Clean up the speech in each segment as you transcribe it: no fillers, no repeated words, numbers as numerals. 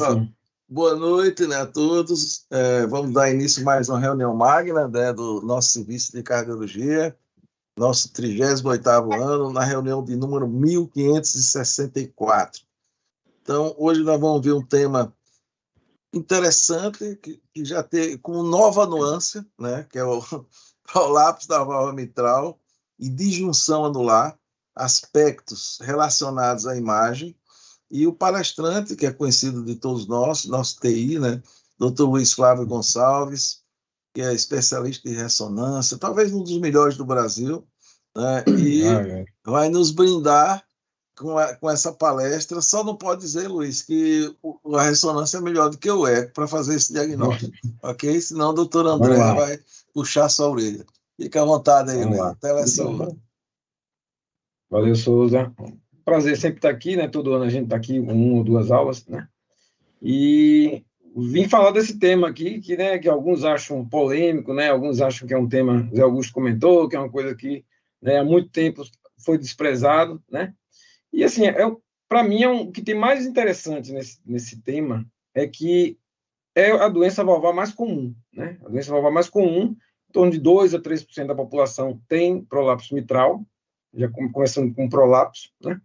Ó, boa noite, né, a todos. Vamos dar início a mais uma reunião magna, né, do nosso serviço de cardiologia, nosso 38º ano, na reunião de número 1564. Então, hoje nós vamos ver um tema interessante, que já tem com nova nuance, né, que é o prolapso da válvula mitral e disjunção anular, aspectos relacionados à imagem. E o palestrante, que é conhecido de todos nós, nosso TI, né? Dr. Luiz Flávio Gonçalves, que é especialista em ressonância, talvez um dos melhores do Brasil, né? E vai nos brindar com essa palestra. Só não pode dizer, Luiz, que a ressonância é melhor do que o eco para fazer esse diagnóstico, ok? Senão o doutor André vai puxar sua orelha. Fica à vontade aí, Luiz. A tela é sua. Valeu, Souza. Prazer sempre estar aqui, né? Todo ano a gente está aqui, 1 ou 2 aulas, né? E vim falar desse tema aqui, que alguns acham polêmico, né? Alguns acham que é um tema, Zé Augusto comentou, que é uma coisa que, né, há muito tempo foi desprezado, né? E, assim, para mim, o que tem mais interessante nesse tema é que é a doença valvar mais comum, né? A doença valvar mais comum, em torno de 2 a 3% da população tem prolapso mitral, já começando com prolapso, né?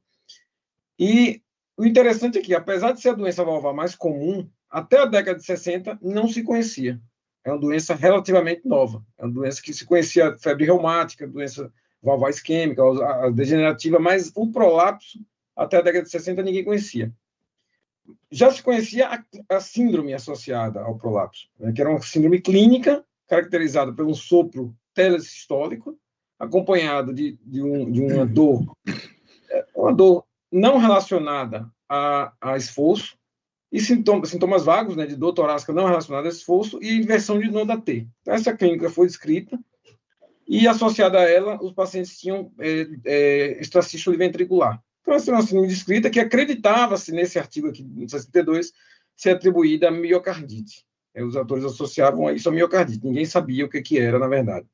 E o interessante é que, apesar de ser a doença valvar mais comum, até a década de 60 não se conhecia. É uma doença relativamente nova. É uma doença que se conhecia febre reumática, doença valvar isquêmica, a degenerativa, mas o prolapso, até a década de 60, ninguém conhecia. Já se conhecia a síndrome associada ao prolapso, né, que era uma síndrome clínica, caracterizada por um sopro telesistólico, acompanhado de uma dor não relacionada a esforço, e sintomas vagos, né, de dor torácica não relacionada a esforço, e inversão de nodo T. Então, essa clínica foi descrita, e associada a ela, os pacientes tinham extracístole ventricular. Então, essa é uma síndrome descrita que acreditava-se, nesse artigo aqui, de 62, ser atribuída à miocardite. Os autores associavam a isso a miocardite. Ninguém sabia o que era, na verdade.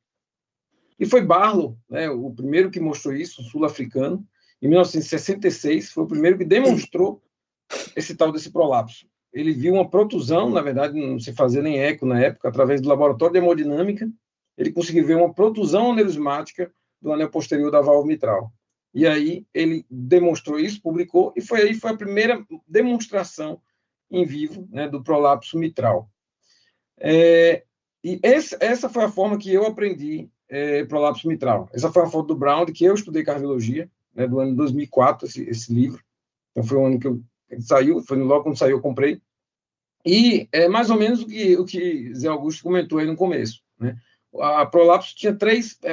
E foi Barlow, né, o primeiro que mostrou isso, sul-africano, em 1966, foi o primeiro que demonstrou esse tal desse prolapso. Ele viu uma protusão, na verdade, não se fazia nem eco na época, através do laboratório de hemodinâmica, ele conseguiu ver uma protusão aneurismática do anel posterior da válvula mitral. E aí ele demonstrou isso, publicou, e foi a primeira demonstração em vivo, né, do prolapso mitral. E essa foi a forma que eu aprendi prolapso mitral. Essa foi a foto do Brown, que eu estudei cardiologia, né, do ano 2004, esse livro. Então, foi o ano que ele saiu, foi logo quando saiu, eu comprei. E é mais ou menos o que Zé Augusto comentou aí no começo, né? A prolapso tinha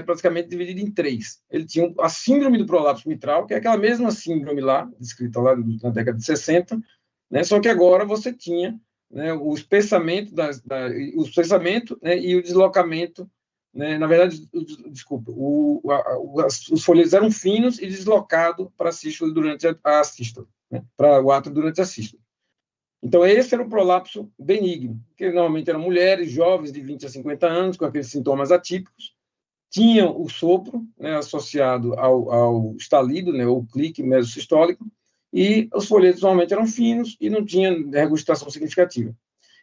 praticamente dividido em 3. Ele tinha a síndrome do prolapso mitral, que é aquela mesma síndrome lá, descrita lá na década de 60, né? Só que agora você tinha, né, o espessamento, né, e o deslocamento, né? Na verdade, desculpa, os folhetos eram finos e deslocados para a sístole durante a sístole, né? Para o átrio durante a sístole. Então, esse era o prolapso benigno, que normalmente eram mulheres jovens de 20 a 50 anos, com aqueles sintomas atípicos, tinham o sopro, né, associado ao estalido, né, ou clique mesosistólico, e os folhetos normalmente eram finos e não tinha regurgitação significativa.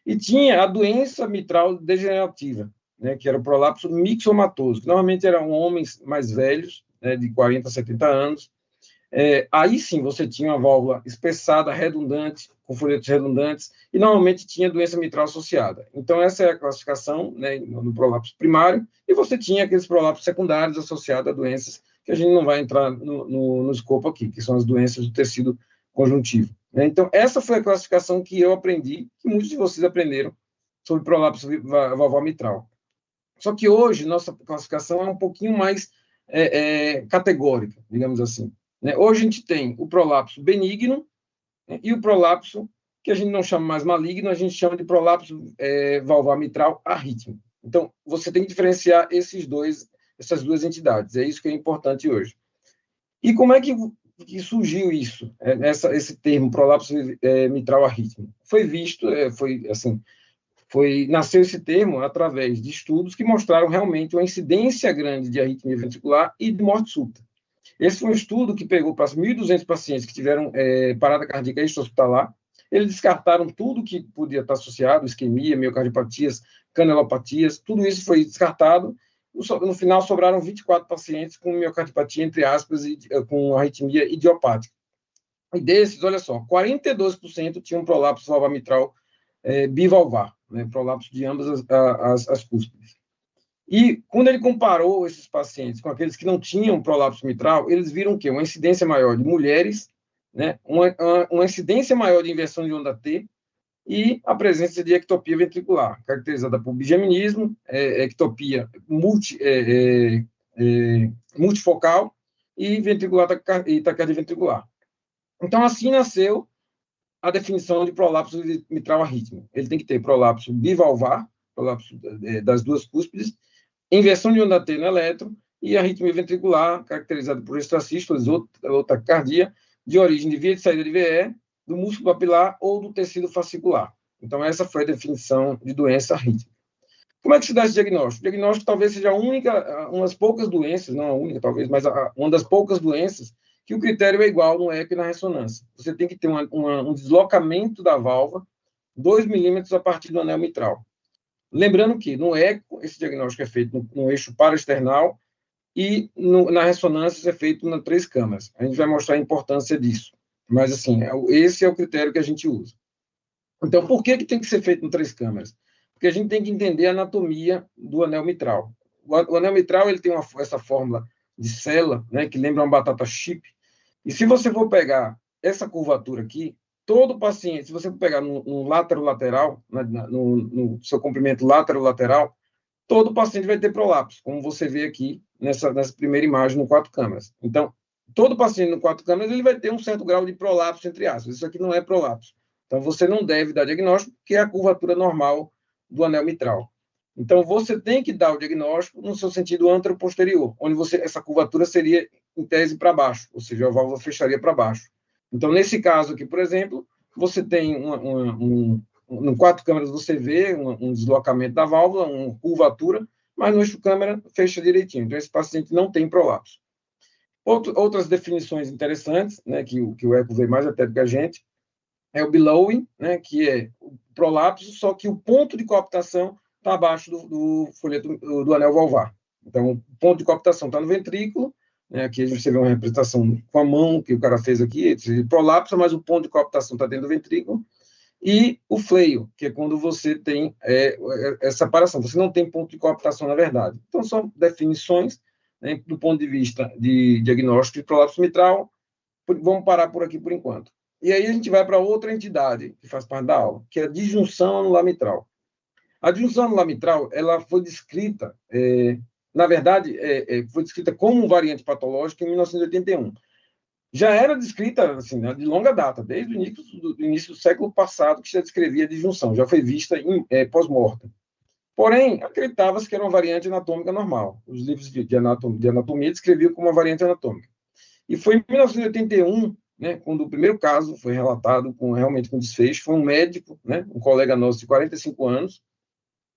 E tinha a doença mitral degenerativa, né, que era o prolapso mixomatoso, que normalmente eram homens mais velhos, né, de 40 a 70 anos. Aí sim você tinha uma válvula espessada, redundante, com folhetos redundantes, e normalmente tinha doença mitral associada. Então, essa é a classificação, né, no prolapso primário, e você tinha aqueles prolapsos secundários associados a doenças que a gente não vai entrar no escopo aqui, que são as doenças do tecido conjuntivo. Né? Então, essa foi a classificação que eu aprendi, que muitos de vocês aprenderam sobre prolapso valvar mitral. Só que hoje, nossa classificação é um pouquinho mais categórica, digamos assim. Né? Hoje a gente tem o prolapso benigno, né, e o prolapso, que a gente não chama mais maligno, a gente chama de prolapso valvar mitral arrítmico. Então, você tem que diferenciar essas duas entidades. É isso que é importante hoje. E como é que surgiu isso, esse termo, prolapso mitral arrítmico? Foi visto, nasceu esse termo através de estudos que mostraram realmente uma incidência grande de arritmia ventricular e de morte súbita. Esse foi um estudo que pegou para 1.200 pacientes que tiveram parada cardíaca extra-hospitalar, eles descartaram tudo que podia estar associado, isquemia, miocardiopatias, canelopatias, tudo isso foi descartado. No final, sobraram 24 pacientes com miocardiopatia, entre aspas, com arritmia idiopática. E desses, olha só, 42% tinham prolapso valvar mitral bivalvar, né, prolapso de ambas as cúspides. E quando ele comparou esses pacientes com aqueles que não tinham prolapso mitral, eles viram que uma incidência maior de mulheres, né, uma incidência maior de inversão de onda T e a presença de ectopia ventricular, caracterizada por bigeminismo, ectopia multifocal e taquicardia ventricular. Então, assim nasceu a definição de prolapso mitral arrítmico. Ele tem que ter prolapso bivalvar, prolapso das duas cúspides, inversão de onda T no eletro e arritmia ventricular, caracterizada por extrasístoles ou taquicardia, de origem de via de saída de VE, do músculo papilar ou do tecido fascicular. Então, essa foi a definição de doença arrítmica. Como é que se dá esse diagnóstico? O diagnóstico talvez seja uma das poucas doenças, não a única talvez, mas uma das poucas doenças que o critério é igual no eco e na ressonância. Você tem que ter um deslocamento da válvula 2 milímetros a partir do anel mitral. Lembrando que no eco, esse diagnóstico é feito no eixo paraesternal e na ressonância isso é feito nas 3 câmaras. A gente vai mostrar a importância disso. Mas, assim, esse é o critério que a gente usa. Então, por que tem que ser feito em 3 câmaras? Porque a gente tem que entender a anatomia do anel mitral. O anel mitral ele tem essa fórmula de célula, né, que lembra uma batata chip. E se você for pegar essa curvatura aqui, todo paciente, se você for pegar no lateral, no seu comprimento lateral, todo paciente vai ter prolapso, como você vê aqui nessa primeira imagem no 4 câmaras. Então, todo paciente no 4 câmaras ele vai ter um certo grau de prolapso, entre aspas. Isso aqui não é prolapso. Então, você não deve dar diagnóstico, que é a curvatura normal do anel mitral. Então, você tem que dar o diagnóstico no seu sentido anteroposterior, onde essa curvatura seria em tese para baixo, ou seja, a válvula fecharia para baixo. Então, nesse caso aqui, por exemplo, você tem no 4 câmaras você vê um deslocamento da válvula, uma curvatura, mas no eixo câmara fecha direitinho. Então, esse paciente não tem prolapso. Outras definições interessantes, né, que o eco vê mais até do que a gente, é o billowing, né, que é o prolapso, só que o ponto de coaptação está abaixo do folheto do anel valvar. Então, o ponto de coaptação está no ventrículo, né, aqui você vê uma representação com a mão que o cara fez aqui, prolapso, mas o ponto de coaptação está dentro do ventrículo, e o fleio, que é quando você tem essa separação, você não tem ponto de coaptação na verdade. Então, são definições, né, do ponto de vista de diagnóstico de prolapso mitral. Vamos parar por aqui por enquanto. E aí a gente vai para outra entidade que faz parte da aula, que é a disjunção anular mitral. A disjunção anular mitral, ela foi descrita, na verdade, foi descrita como variante patológica em 1981. Já era descrita, assim, né, de longa data, desde o início do século passado, que já descrevia a disjunção, já foi vista pós-mortem. Porém, acreditava-se que era uma variante anatômica normal. Os livros de anatomia descreviam como uma variante anatômica. E foi em 1981, né, quando o primeiro caso foi relatado realmente com desfecho, foi um médico, né, um colega nosso de 45 anos,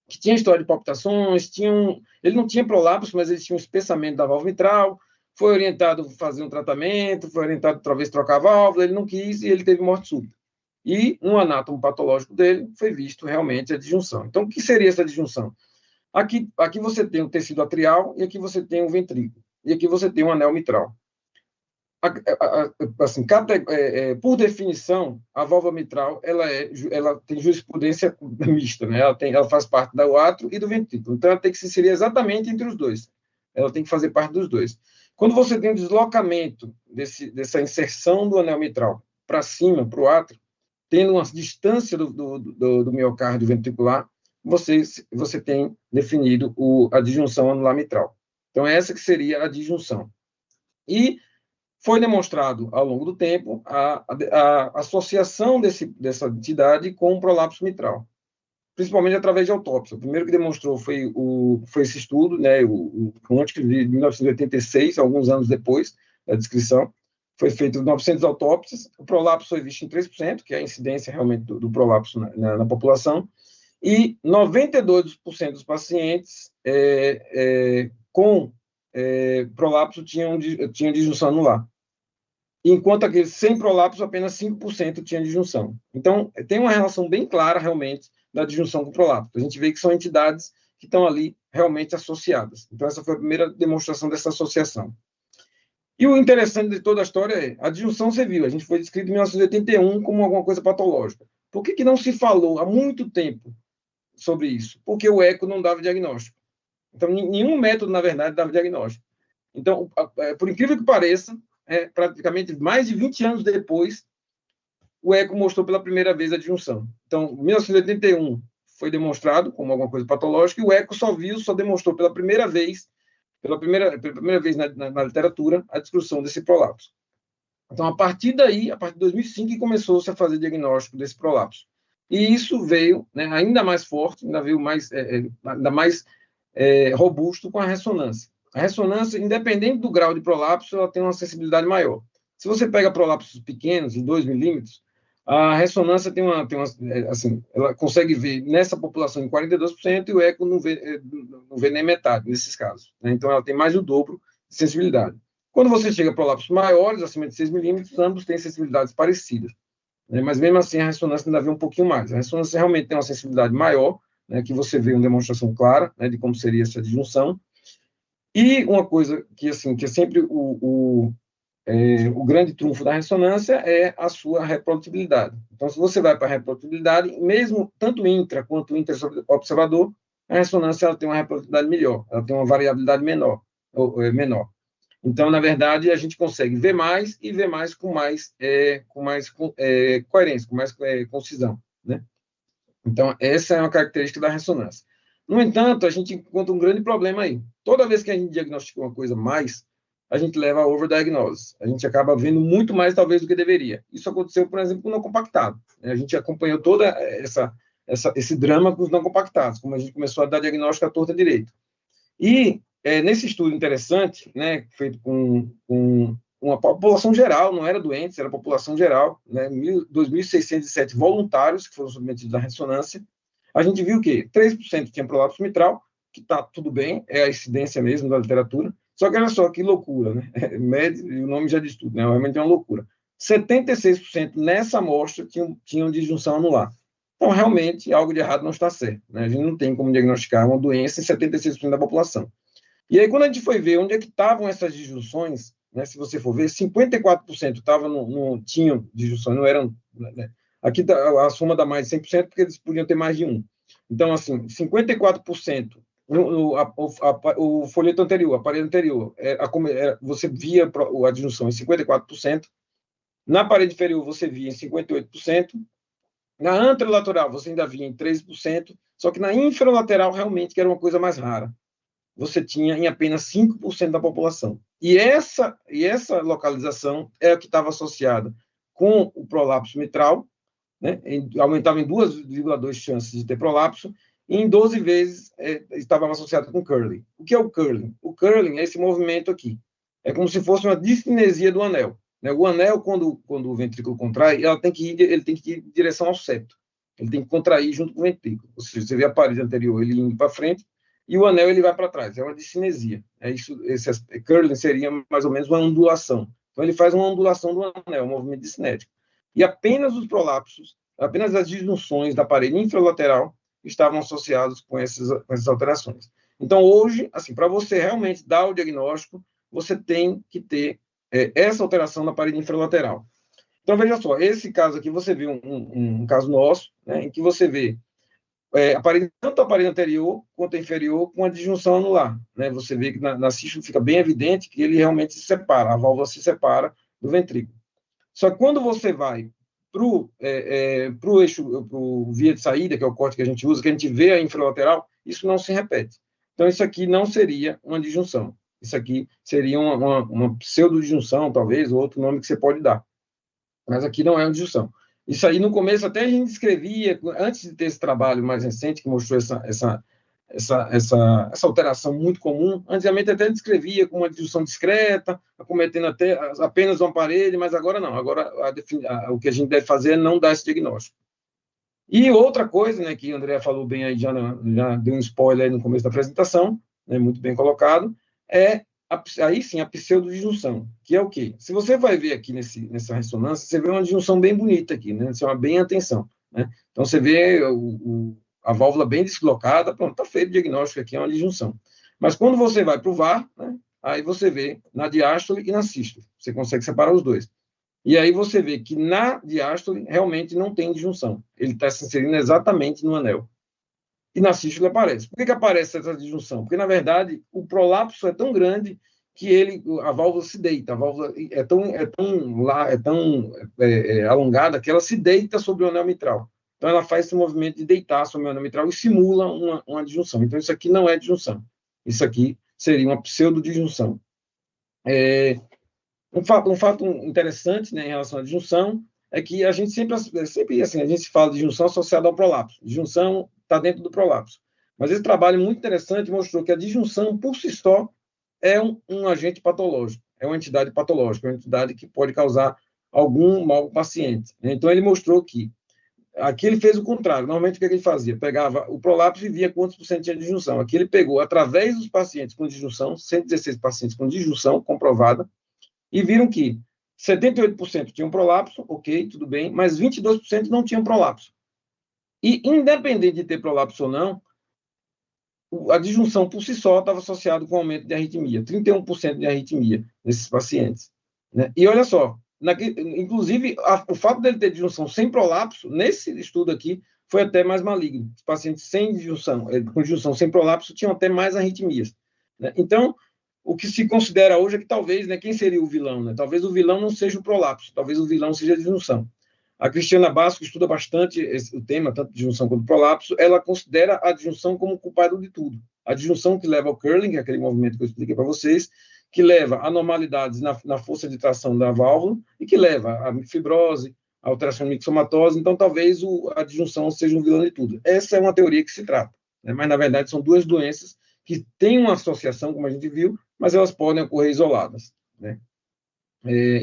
que tinha história de palpitações, ele não tinha prolapso, mas ele tinha um espessamento da válvula mitral, foi orientado a fazer um tratamento, foi orientado talvez trocar a válvula, ele não quis e ele teve morte súbita. E no anátomo patológico dele foi visto realmente a disjunção. Então, o que seria essa disjunção? Aqui você tem o tecido atrial e aqui você tem o ventrículo. E aqui você tem o anel mitral. Assim, por definição, a válvula mitral ela tem jurisprudência mista, né? Ela faz parte do átrio e do ventrículo. Então, ela tem que se inserir exatamente entre os dois. Ela tem que fazer parte dos dois. Quando você tem um deslocamento dessa inserção do anel mitral para cima, para o átrio, tendo uma distância do miocárdio ventricular, você tem definido a disjunção anular mitral. Então, essa que seria a disjunção. E foi demonstrado, ao longo do tempo, a associação dessa entidade com o prolapso mitral, principalmente através de autópsia. O primeiro que demonstrou foi esse estudo, né, o Conte, de 1986, alguns anos depois da descrição. Foi feito 900 autópsias, o prolapso foi visto em 3%, que é a incidência realmente do prolapso na população, e 92% dos pacientes com prolapso tinham disjunção anular. enquanto aqueles sem prolapso, apenas 5% tinha disjunção. Então, tem uma relação bem clara, realmente, da disjunção com o prolapso. A gente vê que são entidades que estão ali realmente associadas. Então, essa foi a primeira demonstração dessa associação. E o interessante de toda a história é, a disjunção você viu, a gente foi descrito em 1981 como alguma coisa patológica. Por que não se falou há muito tempo sobre isso? Porque o eco não dava diagnóstico. Então, nenhum método, na verdade, dava diagnóstico. Então, por incrível que pareça, praticamente mais de 20 anos depois, o eco mostrou pela primeira vez a disjunção. Então, em 1981 foi demonstrado como alguma coisa patológica, e o eco só demonstrou pela primeira vez na literatura, a descrição desse prolapso. Então, a partir daí, a partir de 2005, começou-se a fazer diagnóstico desse prolapso. E isso veio, né, ainda mais forte, ainda mais robusto com a ressonância. A ressonância, independente do grau de prolapso, ela tem uma sensibilidade maior. Se você pega prolapsos pequenos, de 2 milímetros, a ressonância assim, ela consegue ver nessa população em 42% e o eco não vê nem metade nesses casos. Né? Então, ela tem mais do dobro de sensibilidade. Quando você chega a prolapsos maiores, acima de 6 milímetros, ambos têm sensibilidades parecidas. Né? Mas, mesmo assim, a ressonância ainda vê um pouquinho mais. A ressonância realmente tem uma sensibilidade maior, né, que você vê uma demonstração clara, né, de como seria essa disjunção. E uma coisa que, assim, que é sempre o grande trunfo da ressonância é a sua reprodutibilidade. Então, se você vai para a reprodutibilidade, mesmo tanto intra quanto intra-observador, a ressonância ela tem uma reprodutibilidade melhor, ela tem uma variabilidade menor. Então, na verdade, a gente consegue ver mais e ver mais com mais coerência, com mais concisão, né? Então, essa é uma característica da ressonância. No entanto, a gente encontra um grande problema aí. Toda vez que a gente diagnostica uma coisa mais, a gente leva a overdiagnose. A gente acaba vendo muito mais, talvez, do que deveria. Isso aconteceu, por exemplo, com o não compactado. A gente acompanhou todo esse drama com os não compactados, como a gente começou a dar diagnóstico à torta direito. E, nesse estudo interessante, né, feito com uma população geral, não era doentes, era população geral, né, 2.607 voluntários que foram submetidos à ressonância, a gente viu que 3% tinha prolapso mitral, que está tudo bem, é a incidência mesmo da literatura, só que olha só que loucura, né? O nome já diz tudo, né? Realmente é uma loucura. 76% nessa amostra tinham disjunção anular. Então, realmente, algo de errado não está certo. Né? A gente não tem como diagnosticar uma doença em 76% da população. E aí, quando a gente foi ver onde é que estavam essas disjunções, né, se você for ver, 54% tinham disjunções, não eram... Né? Aqui a soma dá mais de 100%, porque eles podiam ter mais de um. Então, assim, 54%, o folheto anterior, o aparelho anterior, você via a disjunção em 54%, na parede inferior você via em 58%, na anterolateral você ainda via em 13%, só que na infralateral realmente que era uma coisa mais rara. Você tinha em apenas 5% da população. E essa localização é a que estava associada com o prolapso mitral, né? Aumentava em 2,2 chances de ter prolapso, e em 12 vezes estava associado com curling. O que é o curling? O curling é esse movimento aqui. É como se fosse uma diskinesia do anel. Né? O anel, quando o ventrículo contrai, ele tem que ir em direção ao septo. Ele tem que contrair junto com o ventrículo. Ou seja, você vê a parede anterior ele indo para frente, e o anel ele vai para trás. É uma discinesia. Esse curling seria mais ou menos uma ondulação. Então, ele faz uma ondulação do anel, um movimento discinético. E apenas os prolapsos, apenas as disjunções da parede infralateral estavam associados com essas alterações. Então, hoje, assim, para você realmente dar o diagnóstico, você tem que ter essa alteração na parede infralateral. Então, veja só, esse caso aqui, você vê um caso nosso, né, em que você vê tanto a parede anterior quanto a inferior com a disjunção anular. Né? Você vê que na sístole fica bem evidente que ele realmente se separa, a válvula se separa do ventrículo. Só que quando você vai para o eixo, para o via de saída, que é o corte que a gente usa, que a gente vê a infralateral, isso não se repete. Então, isso aqui não seria uma disjunção. Isso aqui seria uma pseudo-disjunção, talvez, ou outro nome que você pode dar. Mas aqui não é uma disjunção. Isso aí, no começo, até a gente descrevia, antes de ter esse trabalho mais recente, que mostrou essa alteração muito comum, antigamente até descrevia como uma disjunção discreta, acometendo até apenas uma parede, mas agora não. Agora, o que a gente deve fazer é não dar esse diagnóstico. E outra coisa, né, que o André falou bem aí, já deu um spoiler aí no começo da apresentação, né, muito bem colocado, é aí sim, a pseudodisjunção, que é o quê? Se você vai ver aqui nessa ressonância, você vê uma disjunção bem bonita aqui, né? Chama bem atenção, né? Então, você vê a válvula bem deslocada, pronto, está feito o diagnóstico aqui, é uma disjunção. Mas quando você vai para o VAR, né, aí você vê na diástole e na sístole, você consegue separar os dois. E aí você vê que na diástole realmente não tem disjunção, ele está se inserindo exatamente no anel. E na sístole aparece. Por que aparece essa disjunção? Porque, na verdade, o prolapso é tão grande que a válvula se deita, a válvula é tão alongada que ela se deita sobre o anel mitral. Então, ela faz esse movimento de deitar sobre o anel mitral e simula uma disjunção. Então, isso aqui não é disjunção. Isso aqui seria uma pseudodisjunção. Um fato interessante, né, em relação à disjunção é que a gente sempre assim, a gente fala de disjunção associada ao prolapso. Disjunção está dentro do prolapso. Mas esse trabalho muito interessante mostrou que a disjunção, por si só, é um agente patológico, é uma entidade patológica, é uma entidade que pode causar algum mal ao paciente. Então, ele mostrou que aqui ele fez o contrário. Normalmente, o que ele fazia? Pegava o prolapso e via quantos por cento tinha disjunção. Aqui ele pegou, através dos pacientes com disjunção, 116 pacientes com disjunção comprovada, e viram que 78% tinham prolapso, ok, tudo bem, mas 22% não tinham prolapso. E, independente de ter prolapso ou não, a disjunção por si só estava associada com aumento de arritmia, 31% de arritmia nesses pacientes. Né? E olha só, inclusive, o fato dele ter disjunção sem prolapso, nesse estudo aqui, foi até mais maligno. Os pacientes sem disjunção, com disjunção sem prolapso, tinham até mais arritmias. Né? Então, o que se considera hoje é que talvez, né, quem seria o vilão? Né? Talvez o vilão não seja o prolapso, talvez o vilão seja a disjunção. A Cristiana Basco, que estuda bastante o tema, tanto de disjunção quanto prolapso, ela considera a disjunção como culpado de tudo. A disjunção que leva ao curling, que é aquele movimento que eu expliquei para vocês, que leva a anormalidades na força de tração da válvula e que leva a fibrose, a alteração mixomatose. Então, talvez a disjunção seja um vilão de tudo. Essa é uma teoria que se trata, né? Mas, na verdade, são duas doenças que têm uma associação, como a gente viu, mas elas podem ocorrer isoladas, né?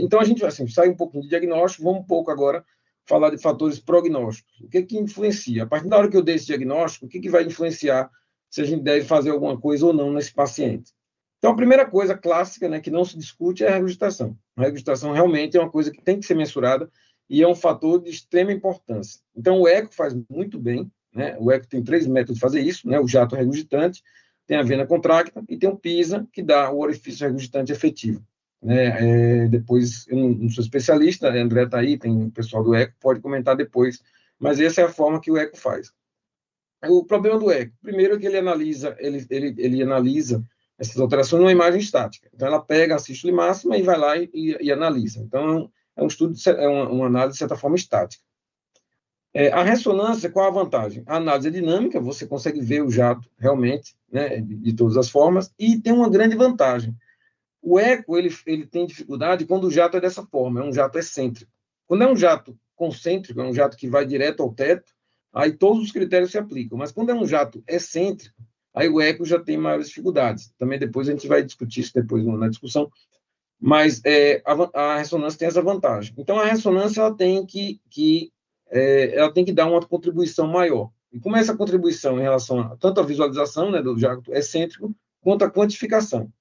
Então, a gente assim, sai um pouco de diagnóstico, vamos um pouco agora falar de fatores prognósticos. O que influencia? A partir da hora que eu dei esse diagnóstico, o que vai influenciar se a gente deve fazer alguma coisa ou não nesse paciente? Então, a primeira coisa clássica, né, que não se discute é a regurgitação. A regurgitação realmente é uma coisa que tem que ser mensurada e é um fator de extrema importância. Então, o eco faz muito bem, né? O eco tem 3 métodos de fazer isso, né? O jato regurgitante, tem a vena contracta e tem o PISA, que dá o orifício regurgitante efetivo. Né? Depois, eu não sou especialista, a André está aí, tem o pessoal do eco, pode comentar depois, mas essa é a forma que o eco faz. O problema do eco, primeiro é que ele analisa essas alterações numa imagem estática. Então, ela pega a sístole máxima e vai lá e analisa. Então, é um estudo, uma análise, de certa forma, estática. A ressonância, qual a vantagem? A análise é dinâmica, você consegue ver o jato realmente, né, de todas as formas, e tem uma grande vantagem. O eco, ele tem dificuldade quando o jato é dessa forma, é um jato excêntrico. Quando é um jato concêntrico, é um jato que vai direto ao teto, aí todos os critérios se aplicam. Mas quando é um jato excêntrico, aí o eco já tem maiores dificuldades. Também depois a gente vai discutir isso depois na discussão. Mas a ressonância tem essa vantagem. Então, a ressonância ela tem que dar uma contribuição maior. E como é essa contribuição em relação tanto à visualização, né, do jato excêntrico, quanto à quantificação?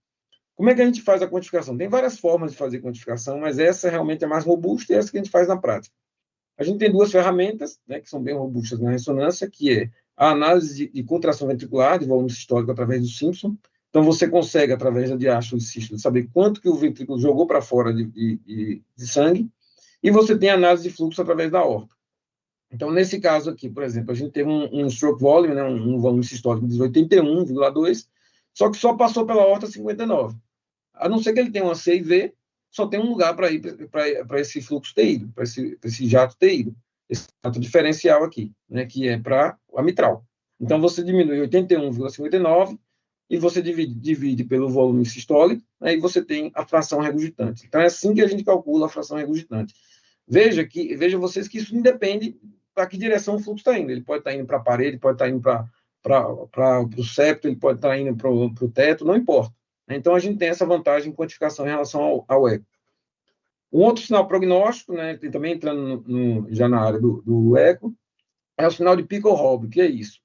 Como é que a gente faz a quantificação? Tem várias formas de fazer quantificação, mas essa realmente é mais robusta e essa que a gente faz na prática. A gente tem 2 ferramentas, né, que são bem robustas na ressonância, que é a análise de contração ventricular, de volume sistólico através do Simpson. Então, você consegue, através da diástole e sístole, saber quanto que o ventrículo jogou para fora de sangue, e você tem a análise de fluxo através da aorta. Então, nesse caso aqui, por exemplo, a gente teve um stroke volume, né, um volume sistólico de 81,2, só que só passou pela aorta 59. A não ser que ele tenha uma C e V, só tem um lugar para ir para esse fluxo ter ido, para esse jato ter ido. Esse jato diferencial aqui, né, que é para a mitral. Então, você diminui 81,59 e você divide pelo volume sistólico, aí você tem a fração regurgitante. Então, é assim que a gente calcula a fração regurgitante. Veja vocês que isso independe para que direção o fluxo está indo. Ele pode estar indo para a parede, pode estar indo para o septo, ele pode estar indo para o teto, não importa. Então, a gente tem essa vantagem em quantificação em relação ao eco. Um outro sinal prognóstico, né, também entrando já na área do eco, é o sinal de Pickel-Hall. O que é isso?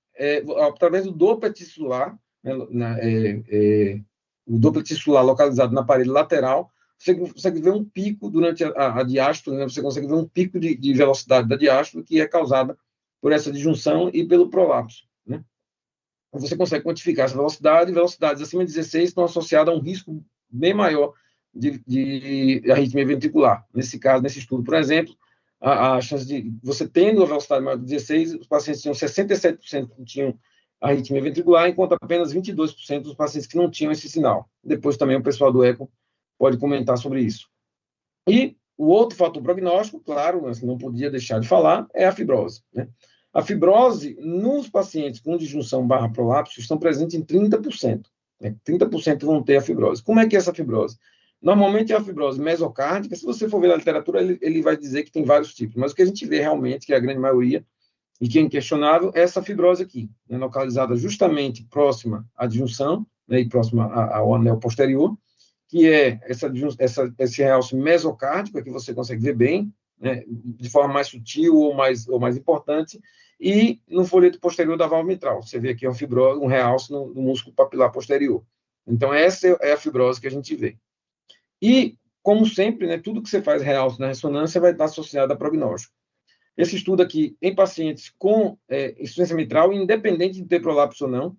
Através do Doppler tisular, né, o Doppler tissular localizado na parede lateral, você consegue ver um pico durante a diástole, né? Você consegue ver um pico de velocidade da diástole que é causada por essa disjunção e pelo prolapso, né? Você consegue quantificar essa velocidade, e velocidades acima de 16 estão associadas a um risco bem maior de arritmia ventricular. Nesse caso, nesse estudo, por exemplo, a chance de você tendo a velocidade maior de 16, os pacientes tinham 67% que tinham arritmia ventricular, enquanto apenas 22% dos pacientes que não tinham esse sinal. Depois também o pessoal do ECO pode comentar sobre isso. E o outro fator prognóstico, claro, assim, não podia deixar de falar, é a fibrose, né? A fibrose, nos pacientes com disjunção barra prolapso, estão presentes em 30%. Né? 30% vão ter a fibrose. Como é que é essa fibrose? Normalmente é a fibrose mesocárdica. Se você for ver na literatura, ele vai dizer que tem vários tipos, mas o que a gente vê realmente, que é a grande maioria, e que é inquestionável, é essa fibrose aqui, né? Localizada justamente próxima à disjunção, né? E próxima ao anel posterior, que é esse realce mesocárdico, que você consegue ver bem, né, de forma mais sutil ou mais importante, e no folheto posterior da válvula mitral. Você vê aqui um realce no músculo papilar posterior. Então, essa é a fibrose que a gente vê. E, como sempre, né, tudo que você faz realce na ressonância vai estar associado a prognóstico. Esse estudo aqui, em pacientes com insuficiência mitral, independente de ter prolapso ou não,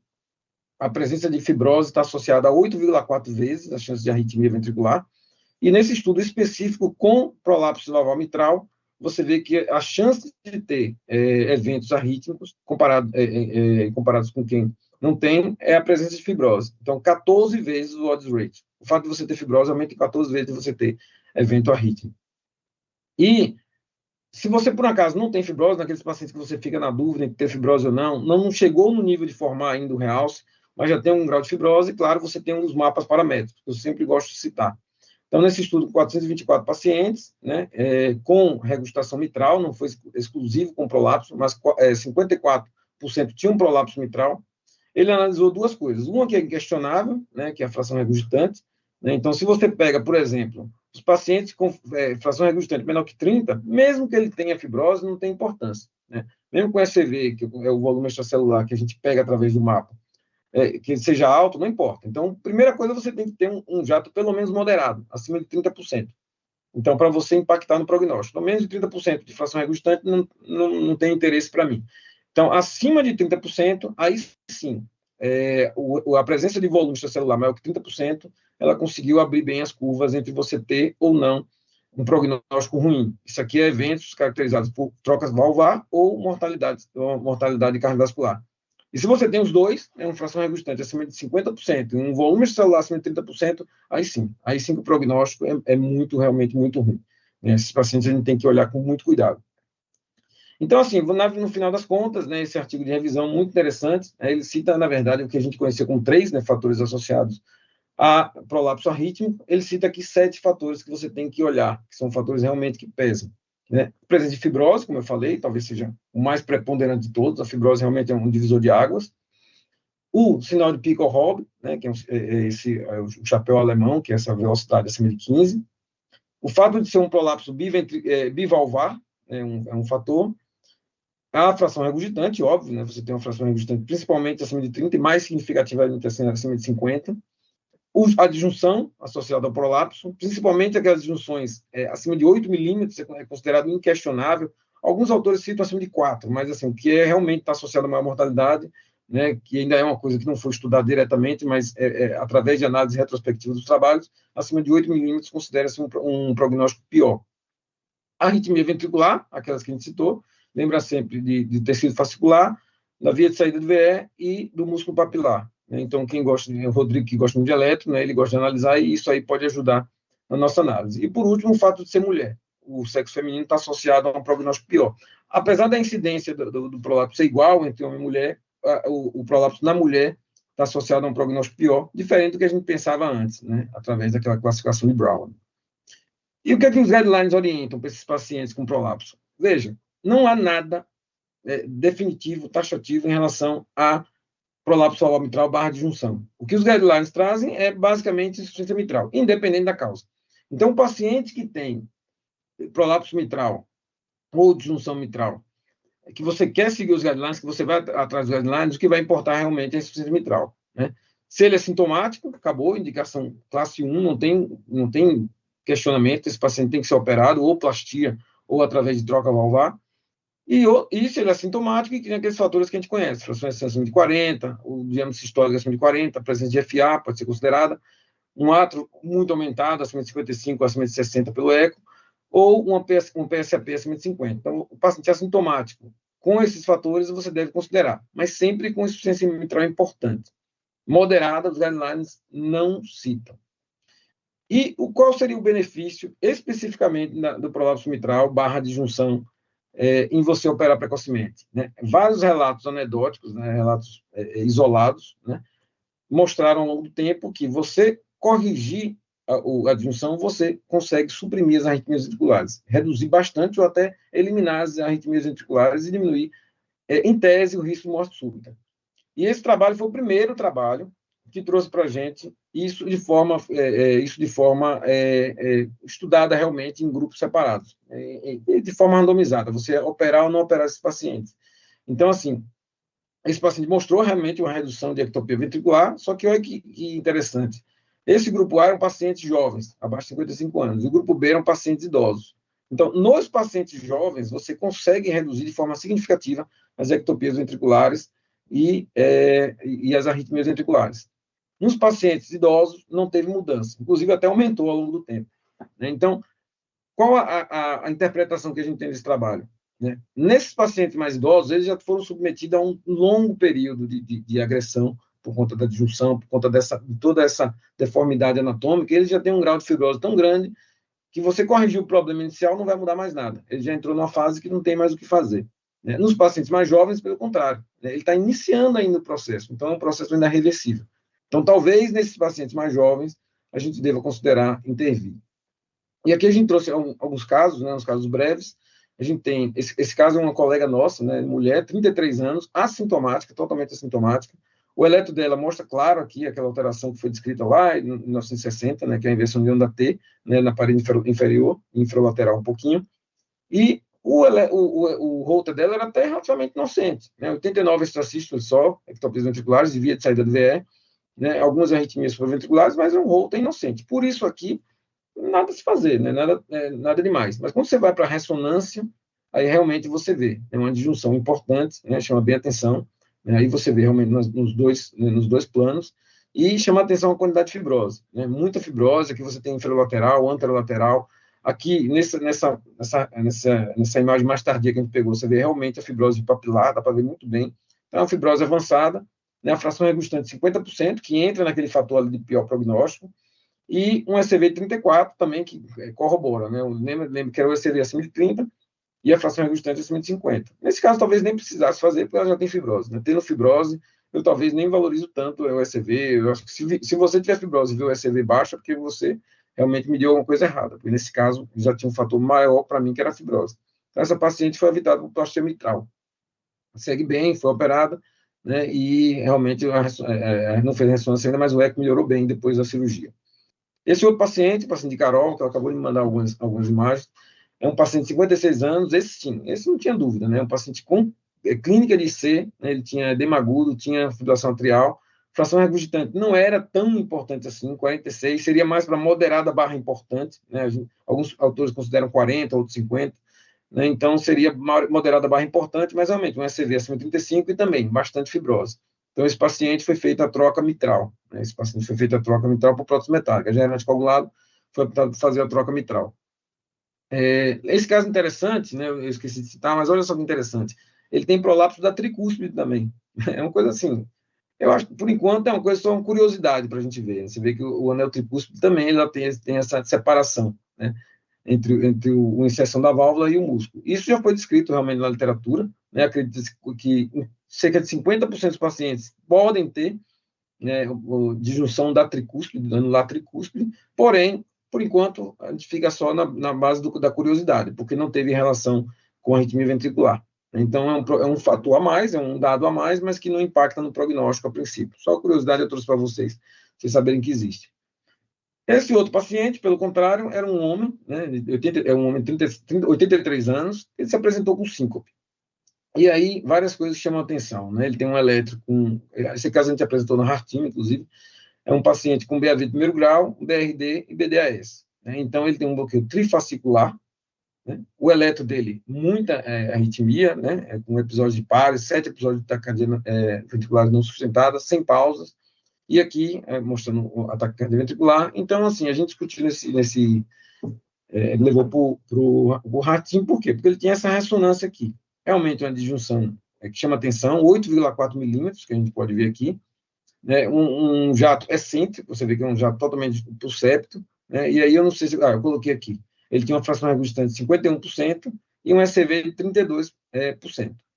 a presença de fibrose está associada a 8,4 vezes a chance de arritmia ventricular. E nesse estudo específico com prolapso valvar mitral, você vê que a chance de ter eventos arrítmicos, comparados com quem não tem, é a presença de fibrose. Então, 14 vezes o odds rate. O fato de você ter fibrose aumenta em 14 vezes de você ter evento arrítmico. E se você, por acaso, não tem fibrose, naqueles pacientes que você fica na dúvida entre ter fibrose ou não chegou no nível de formar ainda o realce, mas já tem um grau de fibrose, claro, você tem um dos mapas paramétricos, que eu sempre gosto de citar. Então, nesse estudo, 424 pacientes, né, com regurgitação mitral, não foi exclusivo com prolapso, mas 54% tinham prolapso mitral. Ele analisou duas coisas. Uma que é inquestionável, né, que é a fração regurgitante. Né? Então, se você pega, por exemplo, os pacientes com fração regurgitante menor que 30, mesmo que ele tenha fibrose, não tem importância. Né? Mesmo com SV, que é o volume extracelular que a gente pega através do mapa, que seja alto, não importa. Então, primeira coisa, você tem que ter um jato pelo menos moderado, acima de 30%. Então, para você impactar no prognóstico. Pelo menos de 30% de fração regurgitante não tem interesse para mim. Então, acima de 30%, aí sim, a presença de volume extracelular maior que 30%, ela conseguiu abrir bem as curvas entre você ter ou não um prognóstico ruim. Isso aqui é eventos caracterizados por trocas valvar ou mortalidade cardiovascular. E se você tem os dois, uma fração regurgitante acima de 50%, um volume celular acima de 30%, aí sim o prognóstico realmente muito ruim. Esses pacientes a gente tem que olhar com muito cuidado. Então, assim, no final das contas, né, esse artigo de revisão muito interessante, ele cita, na verdade, o que a gente conhecia como 3, né, fatores associados a prolapso arrítmico. Ele cita aqui 7 fatores que você tem que olhar, que são fatores realmente que pesam. Né? Presença de fibrose, como eu falei, talvez seja o mais preponderante de todos. A fibrose realmente é um divisor de águas. O sinal de Pickel-Robb, né, que é o chapéu alemão, que é essa velocidade acima de 15. O fato de ser um prolapso bivalvar é um fator. A fração regurgitante, óbvio, né, você tem uma fração regurgitante principalmente acima de 30 e mais significativamente acima de 50. A disjunção associada ao prolapso, principalmente aquelas disjunções acima de 8 milímetros, é considerado inquestionável. Alguns autores citam acima de 4, mas assim, o que realmente está associado a maior mortalidade, né, que ainda é uma coisa que não foi estudada diretamente, mas através de análise retrospectiva dos trabalhos, acima de 8 milímetros considera-se um prognóstico pior. A arritmia ventricular, aquelas que a gente citou, lembra sempre de tecido fascicular, da via de saída do VE e do músculo papilar. Né? Então, quem gosta, o Rodrigo, que gosta muito de eletro, né, ele gosta de analisar, e isso aí pode ajudar na nossa análise. E, por último, o fato de ser mulher. O sexo feminino está associado a um prognóstico pior. Apesar da incidência do prolapso ser igual entre homem e mulher, o prolapso na mulher está associado a um prognóstico pior, diferente do que a gente pensava antes, né, através daquela classificação de Brown. E o que é que os guidelines orientam para esses pacientes com prolapso? Veja, não há nada definitivo, taxativo em relação a prolapso valvar mitral barra disjunção. O que os guidelines trazem é basicamente insuficiência mitral, independente da causa. Então, o paciente que tem prolapso mitral ou disjunção mitral, que você quer seguir os guidelines, que você vai atrás dos guidelines, o que vai importar realmente é a insuficiência mitral. Né? Se ele é sintomático, acabou, indicação classe 1, não tem questionamento, esse paciente tem que ser operado, ou plastia, ou através de troca valvar. E se ele é sintomático, e tem aqueles fatores que a gente conhece, fração acima de 40, o diâmetro sistólico acima de 40, a presença de FA pode ser considerada, um átrio muito aumentado, acima de 55, acima de 60 pelo eco, ou um PSAP acima de 50. Então, o paciente assintomático, com esses fatores, você deve considerar, mas sempre com insuficiência mitral importante. Moderada, os guidelines não citam. E qual seria o benefício, especificamente, do prolapso mitral / disjunção em você operar precocemente? Né? Vários relatos anedóticos, né, relatos isolados, né, mostraram ao longo do tempo que você corrigir a disjunção, você consegue suprimir as arritmias ventriculares, reduzir bastante ou até eliminar as arritmias ventriculares e diminuir, em tese, o risco de morte súbita. E esse trabalho foi o primeiro trabalho que trouxe para a gente isso de forma estudada realmente em grupos separados, de forma randomizada, você operar ou não operar esses pacientes. Então, assim, esse paciente mostrou realmente uma redução de ectopia ventricular, só que olha que interessante. Esse grupo A eram pacientes jovens, abaixo de 55 anos, e o grupo B eram pacientes idosos. Então, nos pacientes jovens, você consegue reduzir de forma significativa as ectopias ventriculares e as arritmias ventriculares. Nos pacientes idosos, não teve mudança, inclusive até aumentou ao longo do tempo. Né? Então, qual a interpretação que a gente tem desse trabalho? Né? Nesses pacientes mais idosos, eles já foram submetidos a um longo período de agressão por conta da disjunção, por conta de toda essa deformidade anatômica, eles já têm um grau de fibrose tão grande que você corrigir o problema inicial não vai mudar mais nada. Ele já entrou numa fase que não tem mais o que fazer. Né? Nos pacientes mais jovens, pelo contrário, né? Ele está iniciando ainda o processo, então é um processo ainda reversível. Então, talvez nesses pacientes mais jovens, a gente deva considerar intervir. E aqui a gente trouxe alguns casos, né, uns casos breves. A gente tem, esse caso é uma colega nossa, né, mulher, 33 anos, assintomática, totalmente assintomática. O eletro dela mostra claro aqui aquela alteração que foi descrita lá em 1960, né, que é a inversão de onda T, né, na parede inferior, infralateral um pouquinho. E o Holter dela era até relativamente inocente, né, 89 extracístoles só, ectopias ventriculares, e via de saída do VE, né, algumas arritmias supraventriculares, mas é um Holter inocente. Por isso aqui, nada a se fazer, né? Nada demais. Mas quando você vai para a ressonância, aí realmente você vê, é uma disjunção importante, né? Chama bem atenção, né? Aí você vê realmente nos dois planos, e chama atenção a quantidade de fibrose, né? Muita fibrose, aqui você tem inferolateral, anterolateral, aqui nessa imagem mais tardia que a gente pegou, você vê realmente a fibrose papilar, dá para ver muito bem, então é uma fibrose avançada, né? A fração regurgitante 50%, que entra naquele fator ali de pior prognóstico, e um ECV de 34 também, que corrobora, né? Lembro que era o ECV acima de 30 e a fração regurgitante acima de 50. Nesse caso, talvez nem precisasse fazer, porque ela já tem fibrose. Né? Tendo fibrose, eu talvez nem valorizo tanto o ECV. Eu acho que se você tiver fibrose e ver o ECV baixo, é porque você realmente me deu alguma coisa errada, porque nesse caso já tinha um fator maior para mim, que era a fibrose. Então, essa paciente foi evitada por plastia mitral. Segue bem, foi operada, né? E realmente não fez ressonância ainda, mas o eco melhorou bem depois da cirurgia. Esse outro paciente, paciente de Carol, que ela acabou de me mandar algumas imagens, é um paciente de 56 anos, esse não tinha dúvida, né? Um paciente com clínica de IC, né? Ele tinha edema agudo, tinha fibrilação atrial, fração regurgitante não era tão importante assim, 46, seria mais para moderada / importante, né? Alguns autores consideram 40, outros 50, né? Então seria moderada / importante, mas realmente um ECV acima de 35 e também bastante fibrose. Então, esse paciente foi feita a troca mitral. Né? Esse paciente foi feita a troca mitral por prótese metálica. Já era anticoagulado, foi optado por fazer a troca mitral. Esse caso interessante, né? Eu esqueci de citar, mas olha só que interessante. Ele tem prolapso da tricúspide também. É uma coisa assim. Eu acho que, por enquanto, é uma coisa só uma curiosidade para a gente ver. Você vê que o anel tricúspide também ela tem essa separação, né? Entre a inserção da válvula e o músculo. Isso já foi descrito realmente na literatura, né? Acredita-se que cerca de 50% dos pacientes podem ter, né, disjunção da tricúspide, do anular tricúspide, porém, por enquanto, a gente fica só na base da curiosidade, porque não teve relação com a arritmia ventricular. Então, é um fator a mais, é um dado a mais, mas que não impacta no prognóstico a princípio. Só a curiosidade eu trouxe para vocês saberem que existe. Esse outro paciente, pelo contrário, era um homem, né, um homem de 83 anos, ele se apresentou com síncope. E aí, várias coisas chamam a atenção, né? Ele tem um eletro com... Esse caso a gente apresentou no Heart-Team, inclusive. É um paciente com BAV de primeiro grau, BRD e BDAS, né? Então, ele tem um bloqueio trifascicular, né? O eletro dele, muita arritmia, né? Com episódios de pares, 7 episódios de taquicardia ventricular não sustentada, sem pausas. E aqui, mostrando a taquicardia ventricular. Então, assim, a gente discutiu ele levou para o Heart-Team, por quê? Porque ele tem essa ressonância aqui. Realmente uma disjunção que chama atenção, 8,4 milímetros, que a gente pode ver aqui, né? Um jato excêntrico, você vê que é um jato totalmente por septo, né? E aí eu não sei se... eu coloquei aqui. Ele tinha uma fração regurgitante de 51% e um SCV de 32%.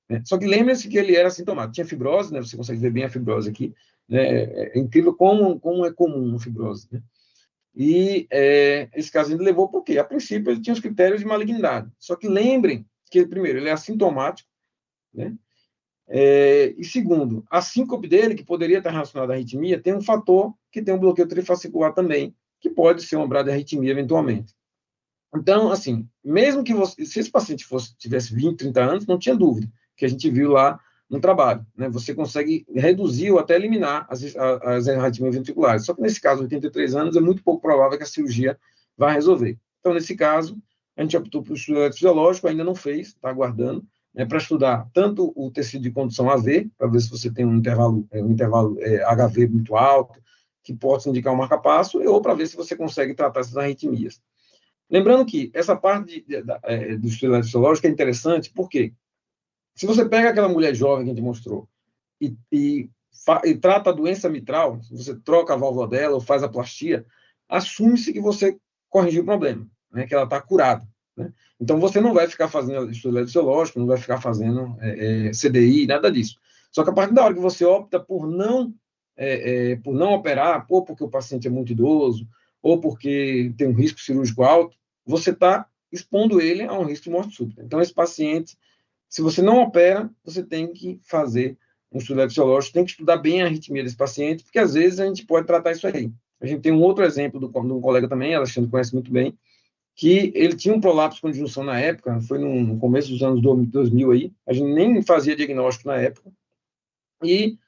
Né? Só que lembre-se que ele era assintomático. Tinha fibrose, né? Você consegue ver bem a fibrose aqui. Né? É incrível como é comum a fibrose, né? E esse caso ele levou por quê? A princípio, ele tinha os critérios de malignidade. Só que lembrem que, primeiro, ele é assintomático, né? E segundo, a síncope dele, que poderia estar relacionada à arritmia, tem um fator que tem um bloqueio trifascicular também, que pode ser uma bradiarritmia eventualmente. Então, assim, mesmo que se esse paciente tivesse 20, 30 anos, não tinha dúvida, que a gente viu lá no trabalho, né? Você consegue reduzir ou até eliminar as arritmias ventriculares. Só que nesse caso, 83 anos, é muito pouco provável que a cirurgia vá resolver. Então, nesse caso, a gente optou por estudo eletrofisiológico, ainda não fez, está aguardando, né, para estudar tanto o tecido de condução AV, para ver se você tem um intervalo HV muito alto, que possa indicar um marca-passo, ou para ver se você consegue tratar essas arritmias. Lembrando que essa parte do estudo eletrofisiológico é interessante, porque se você pega aquela mulher jovem que a gente mostrou e trata a doença mitral, se você troca a válvula dela ou faz a plastia, assume-se que você corrigiu o problema, né, que ela está curada. Né? Então, você não vai ficar fazendo estudo eletrofisiológico, não vai ficar fazendo CDI, nada disso. Só que a partir da hora que você opta por não operar, ou porque o paciente é muito idoso, ou porque tem um risco cirúrgico alto, você está expondo ele a um risco de morte súbita. Então, esse paciente, se você não opera, você tem que fazer um estudo eletrofisiológico, tem que estudar bem a arritmia desse paciente, porque às vezes a gente pode tratar isso aí. A gente tem um outro exemplo de um colega também, Alexandre conhece muito bem, que ele tinha um prolapso com disjunção na época, foi no começo dos anos 2000 aí, a gente nem fazia diagnóstico na época, e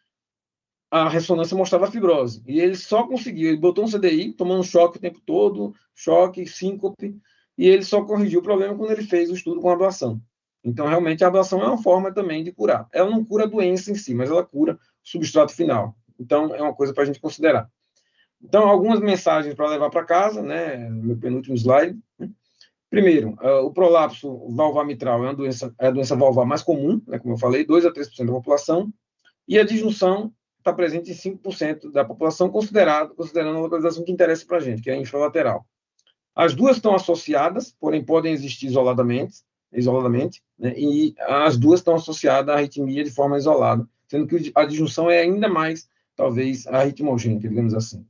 a ressonância mostrava fibrose. E ele só conseguiu, ele botou um CDI, tomando choque o tempo todo, choque, síncope, e ele só corrigiu o problema quando ele fez o estudo com ablação. Então, realmente, a ablação é uma forma também de curar. Ela não cura a doença em si, mas ela cura o substrato final. Então, é uma coisa para a gente considerar. Então, algumas mensagens para levar para casa, né? Meu penúltimo slide. Primeiro, o prolapso valvar mitral é a doença valvar mais comum, né? Como eu falei, 2 a 3% da população, e a disjunção está presente em 5% da população, considerando a localização que interessa para a gente, que é a infralateral. As duas estão associadas, porém podem existir isoladamente, né, e as duas estão associadas à arritmia de forma isolada, sendo que a disjunção é ainda mais, talvez, arritmogênica, digamos assim.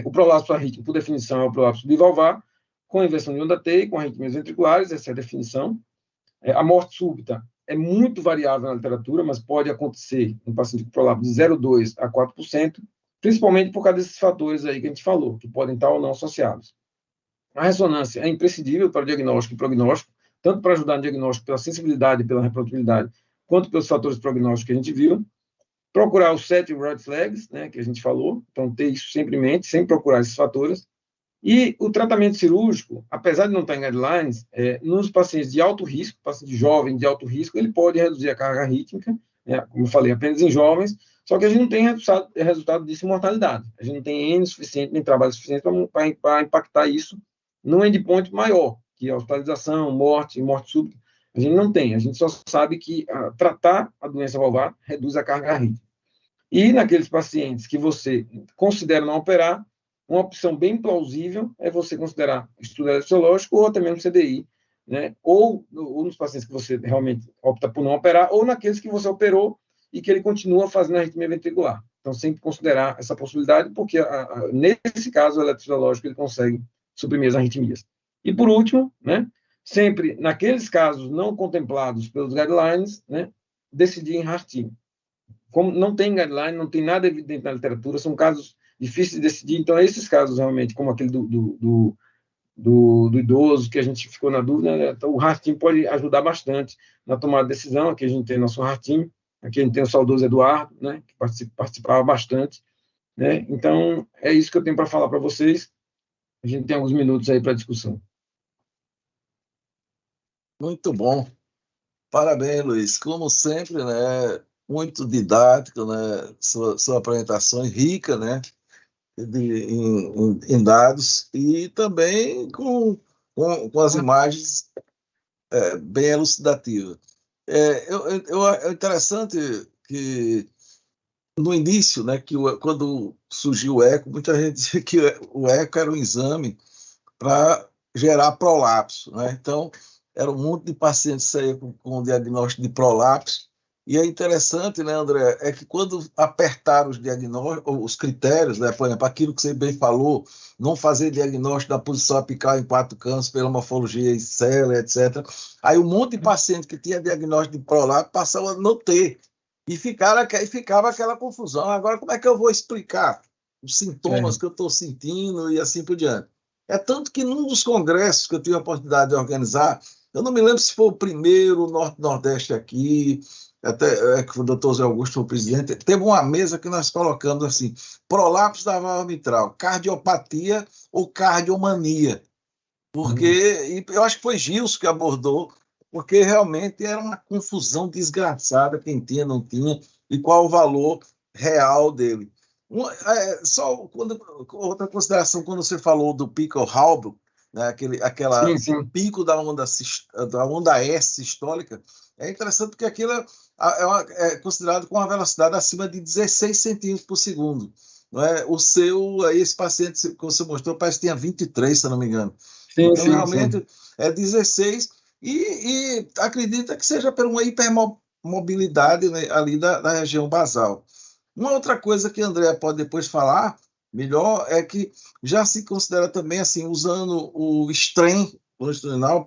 O prolapso arrítmico, por definição, é o prolapso bivalvar, com inversão de onda T, com arritmias ventriculares, essa é a definição. A morte súbita é muito variável na literatura, mas pode acontecer em paciente com prolapso de 0,2% a 4%, principalmente por causa desses fatores aí que a gente falou, que podem estar ou não associados. A ressonância é imprescindível para o diagnóstico e prognóstico, tanto para ajudar no diagnóstico pela sensibilidade e pela reprodutibilidade, quanto pelos fatores prognósticos que a gente viu. Procurar os 7 red flags, né, que a gente falou, então ter isso sempre em mente, sem procurar esses fatores. E o tratamento cirúrgico, apesar de não estar em guidelines, nos pacientes de alto risco, paciente jovem de alto risco, ele pode reduzir a carga rítmica, né, como eu falei, apenas em jovens, só que a gente não tem resultado disso em mortalidade. A gente não tem N suficiente, nem trabalho suficiente para impactar isso num endpoint maior, que é hospitalização, morte súbita. A gente não tem, a gente só sabe que tratar a doença valvar reduz a carga rítmica. E naqueles pacientes que você considera não operar, uma opção bem plausível é você considerar estudo eletrofisiológico ou até mesmo CDI, né? Ou nos pacientes que você realmente opta por não operar, ou naqueles que você operou e que ele continua fazendo arritmia ventricular. Então, sempre considerar essa possibilidade, porque nesse caso o eletrofisiológico ele consegue suprimir as arritmias. E por último, né, sempre naqueles casos não contemplados pelos guidelines, né, decidir em Heart-Team. Como não tem guideline, não tem nada evidente na literatura, são casos difíceis de decidir, então esses casos realmente, como aquele do do idoso, que a gente ficou na dúvida, né? Então, o Heart Team pode ajudar bastante na tomada de decisão. Aqui a gente tem nosso Heart Team, aqui a gente tem o saudoso Eduardo, né, que participava bastante, né? Então, é isso que eu tenho para falar para vocês. A gente tem alguns minutos aí para discussão. Muito bom. Parabéns, Luiz. Como sempre, né? Muito didático, né? Sua apresentação é rica, né? Em dados e também com as imagens bem elucidativas. É interessante que no início, né, quando surgiu o eco, muita gente dizia que o eco era um exame para gerar prolapso, né? Então, era um monte de pacientes que saíam com diagnóstico de prolapso. E é interessante, né, André, é que quando apertaram os diagnósticos, os critérios, né, por exemplo, aquilo que você bem falou, não fazer diagnóstico da posição apical em 4 cantos pela morfologia em célula, etc. Aí um monte de paciente que tinha diagnóstico de prolapso passava a não ter. E ficava aquela confusão. Agora, como é que eu vou explicar os sintomas que eu estou sentindo e assim por diante? É tanto que num dos congressos que eu tive a oportunidade de organizar, eu não me lembro se foi o primeiro Norte-Nordeste aqui, até que o doutor Zé Augusto foi o presidente, teve uma mesa que nós colocamos assim, prolapso da válvula mitral, cardiopatia ou cardiomania, porque e eu acho que foi Gilson que abordou, porque realmente era uma confusão desgraçada, quem tinha, não tinha, e qual o valor real dele. Outra consideração, quando você falou do pico Haubrich, né, aquela Sim. pico da onda S sistólica, é interessante porque aquilo é considerado com uma velocidade acima de 16 centímetros por segundo. Não é? O seu, aí, esse paciente que você mostrou, parece que tinha 23, se eu não me engano. Então, realmente, é 16, e acredita que seja por uma hipermobilidade, né, ali da região basal. Uma outra coisa que a Andrea pode depois falar melhor é que já se considera também, assim, usando o strain longitudinal,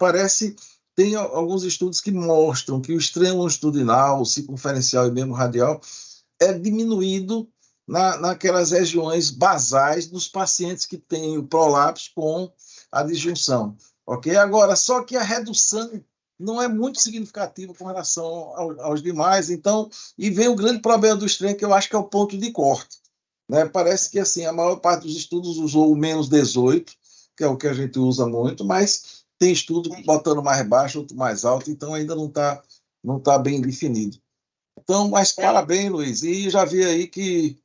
tem alguns estudos que mostram que o strain longitudinal, o circunferencial e mesmo radial, é diminuído naquelas regiões basais dos pacientes que têm o prolapso com a disjunção. Ok? Agora, só que a redução não é muito significativa com relação aos demais, então, e vem o grande problema do strain, que eu acho que é o ponto de corte. Né? Parece que assim, a maior parte dos estudos usou o menos 18, que é o que a gente usa muito, mas tem estudo botando mais baixo, outro mais alto, então ainda não tá bem definido. Então, mas parabéns, Luiz. E já vi aí que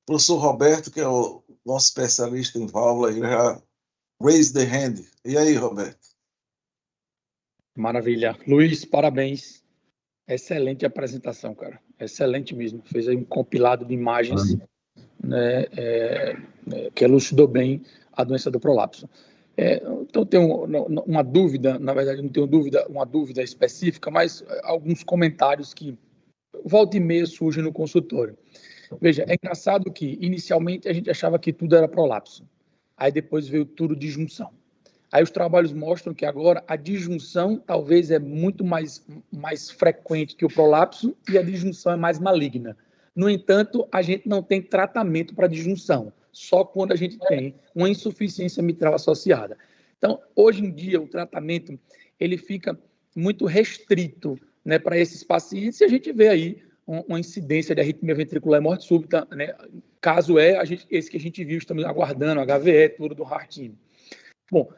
o professor Roberto, que é o nosso especialista em válvula, ele já raise the hand. E aí, Roberto? Maravilha. Luiz, parabéns. Excelente apresentação, cara. Excelente mesmo. Fez aí um compilado de imagens, né, que elucidou bem a doença do prolapso. Então, tenho uma dúvida, na verdade, não tenho uma dúvida específica, mas alguns comentários que volta e meia surgem no consultório. Veja, é engraçado que, inicialmente, a gente achava que tudo era prolapso. Aí depois veio tudo disjunção. Aí os trabalhos mostram que agora a disjunção talvez é muito mais frequente que o prolapso e a disjunção é mais maligna. No entanto, a gente não tem tratamento para disjunção, só quando a gente tem uma insuficiência mitral associada. Então, hoje em dia, o tratamento ele fica muito restrito, né, para esses pacientes, e a gente vê aí uma incidência de arritmia ventricular e morte súbita, né? Caso esse que a gente viu, estamos aguardando, HVE, tudo do Heart Team. Bom,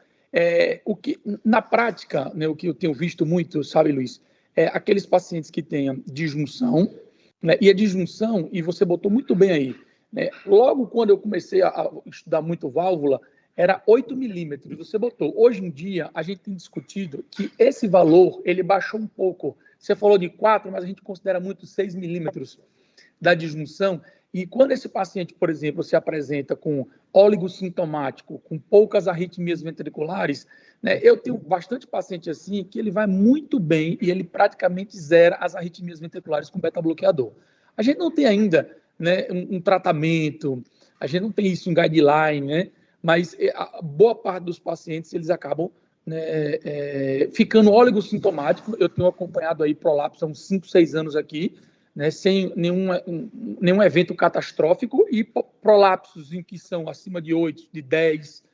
na prática, né, o que eu tenho visto muito, sabe, Luiz, é aqueles pacientes que têm disjunção, né, e a disjunção, e você botou muito bem aí, né, logo quando eu comecei a estudar muito válvula, era 8 milímetros, você botou. Hoje em dia, a gente tem discutido que esse valor, ele baixou um pouco. Você falou de 4, mas a gente considera muito 6 milímetros da disjunção. E quando esse paciente, por exemplo, se apresenta com oligosintomático, com poucas arritmias ventriculares, né, eu tenho bastante paciente assim que ele vai muito bem e ele praticamente zera as arritmias ventriculares com beta-bloqueador. A gente não tem ainda, né, um tratamento, a gente não tem isso em guideline, né, mas a boa parte dos pacientes eles acabam, né, ficando oligossintomático. Eu tenho acompanhado aí prolapso há uns 5, 6 anos aqui, né, sem nenhum evento catastrófico, e prolapsos em que são acima de 8, de 10,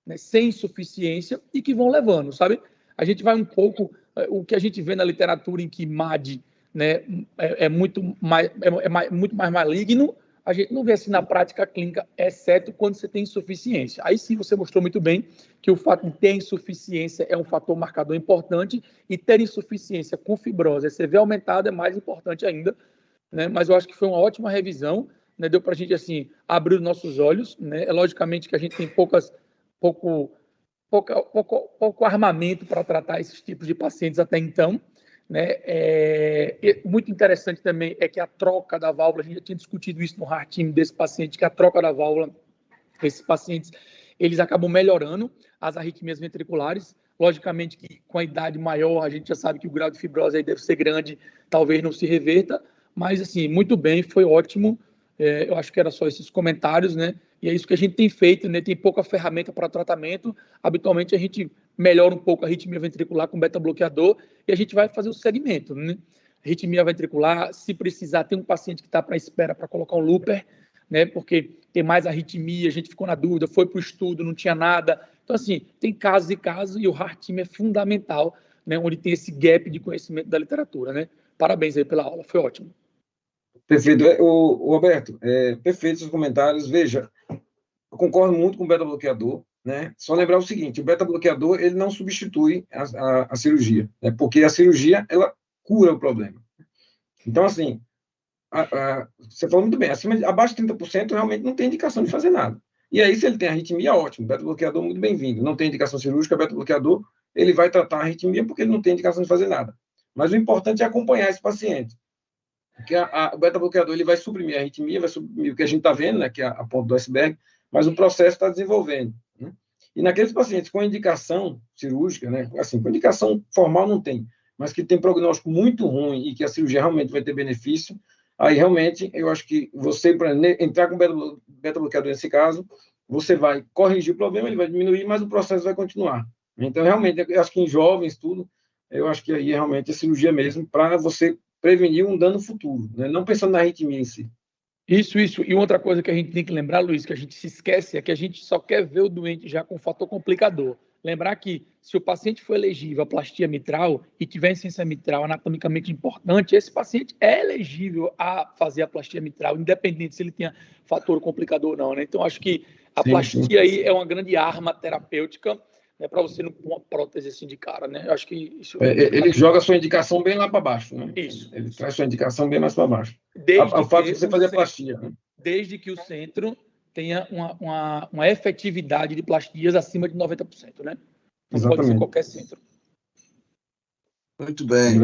né, sem insuficiência e que vão levando, sabe? A gente vai um pouco, o que a gente vê na literatura em que MAD, né, é muito mais maligno, a gente não vê assim na prática clínica, exceto quando você tem insuficiência. Aí sim você mostrou muito bem que o fato de ter insuficiência é um fator marcador importante e ter insuficiência com fibrose, CV aumentada é mais importante ainda, né? Mas eu acho que foi uma ótima revisão, né? Deu para a gente assim abrir os nossos olhos, né? É logicamente que a gente tem pouco armamento para tratar esses tipos de pacientes até então, né? Muito interessante também é que a troca da válvula, a gente já tinha discutido isso no heart team desse paciente, que a troca da válvula, esses pacientes, eles acabam melhorando as arritmias ventriculares. Logicamente que com a idade maior, a gente já sabe que o grau de fibrose aí deve ser grande, talvez não se reverta, mas assim, muito bem, foi ótimo. Eu acho que era só esses comentários, né? E é isso que a gente tem feito, né? Tem pouca ferramenta para tratamento. Habitualmente a gente melhora um pouco a arritmia ventricular com beta-bloqueador e a gente vai fazer o segmento, né? Arritmia ventricular, se precisar, tem um paciente que está para espera para colocar um looper, né? Porque tem mais arritmia, a gente ficou na dúvida, foi para o estudo, não tinha nada. Então, assim, tem casos e casos e o heart team é fundamental, né? Onde tem esse gap de conhecimento da literatura, né? Parabéns aí pela aula, foi ótimo. Perfeito. O Roberto, perfeito os comentários. Veja, eu concordo muito com o beta-bloqueador, né? Só lembrar o seguinte, o beta-bloqueador, ele não substitui a cirurgia, né? Porque a cirurgia, ela cura o problema. Então, assim, você falou muito bem, abaixo de 30% realmente não tem indicação de fazer nada. E aí, se ele tem arritmia, ótimo, beta-bloqueador muito bem-vindo. Não tem indicação cirúrgica, beta-bloqueador, ele vai tratar a arritmia porque ele não tem indicação de fazer nada. Mas o importante é acompanhar esse paciente. Porque o beta-bloqueador ele vai suprimir a arritmia, vai suprimir o que a gente está vendo, né, que é a ponta do iceberg, mas o processo está desenvolvendo. Né? E naqueles pacientes com indicação cirúrgica, né, assim, com indicação formal não tem, mas que tem prognóstico muito ruim e que a cirurgia realmente vai ter benefício, aí realmente eu acho que você, para entrar com beta-bloqueador nesse caso, você vai corrigir o problema, ele vai diminuir, mas o processo vai continuar. Então, realmente, eu acho que em jovens, tudo, eu acho que aí realmente é cirurgia mesmo, para você prevenir um dano futuro, né? Não pensando na arritmia em si. Isso. E outra coisa que a gente tem que lembrar, Luiz, que a gente se esquece, é que a gente só quer ver o doente já com fator complicador. Lembrar que se o paciente for elegível à plastia mitral e tiver insuficiência mitral anatomicamente importante, esse paciente é elegível a fazer a plastia mitral, independente se ele tenha fator complicador ou não, né? Então, acho que a plastia aí é uma grande arma terapêutica, né, para você não pôr uma prótese assim de cara, né? Eu acho que isso... Ele joga a sua indicação bem lá para baixo, né? Isso. Ele traz a sua indicação bem mais para baixo. Desde o fato de você fazer a plastia, né? Desde que o centro tenha uma efetividade de plastias acima de 90%, né? Não Exatamente. pode ser qualquer centro. Muito bem.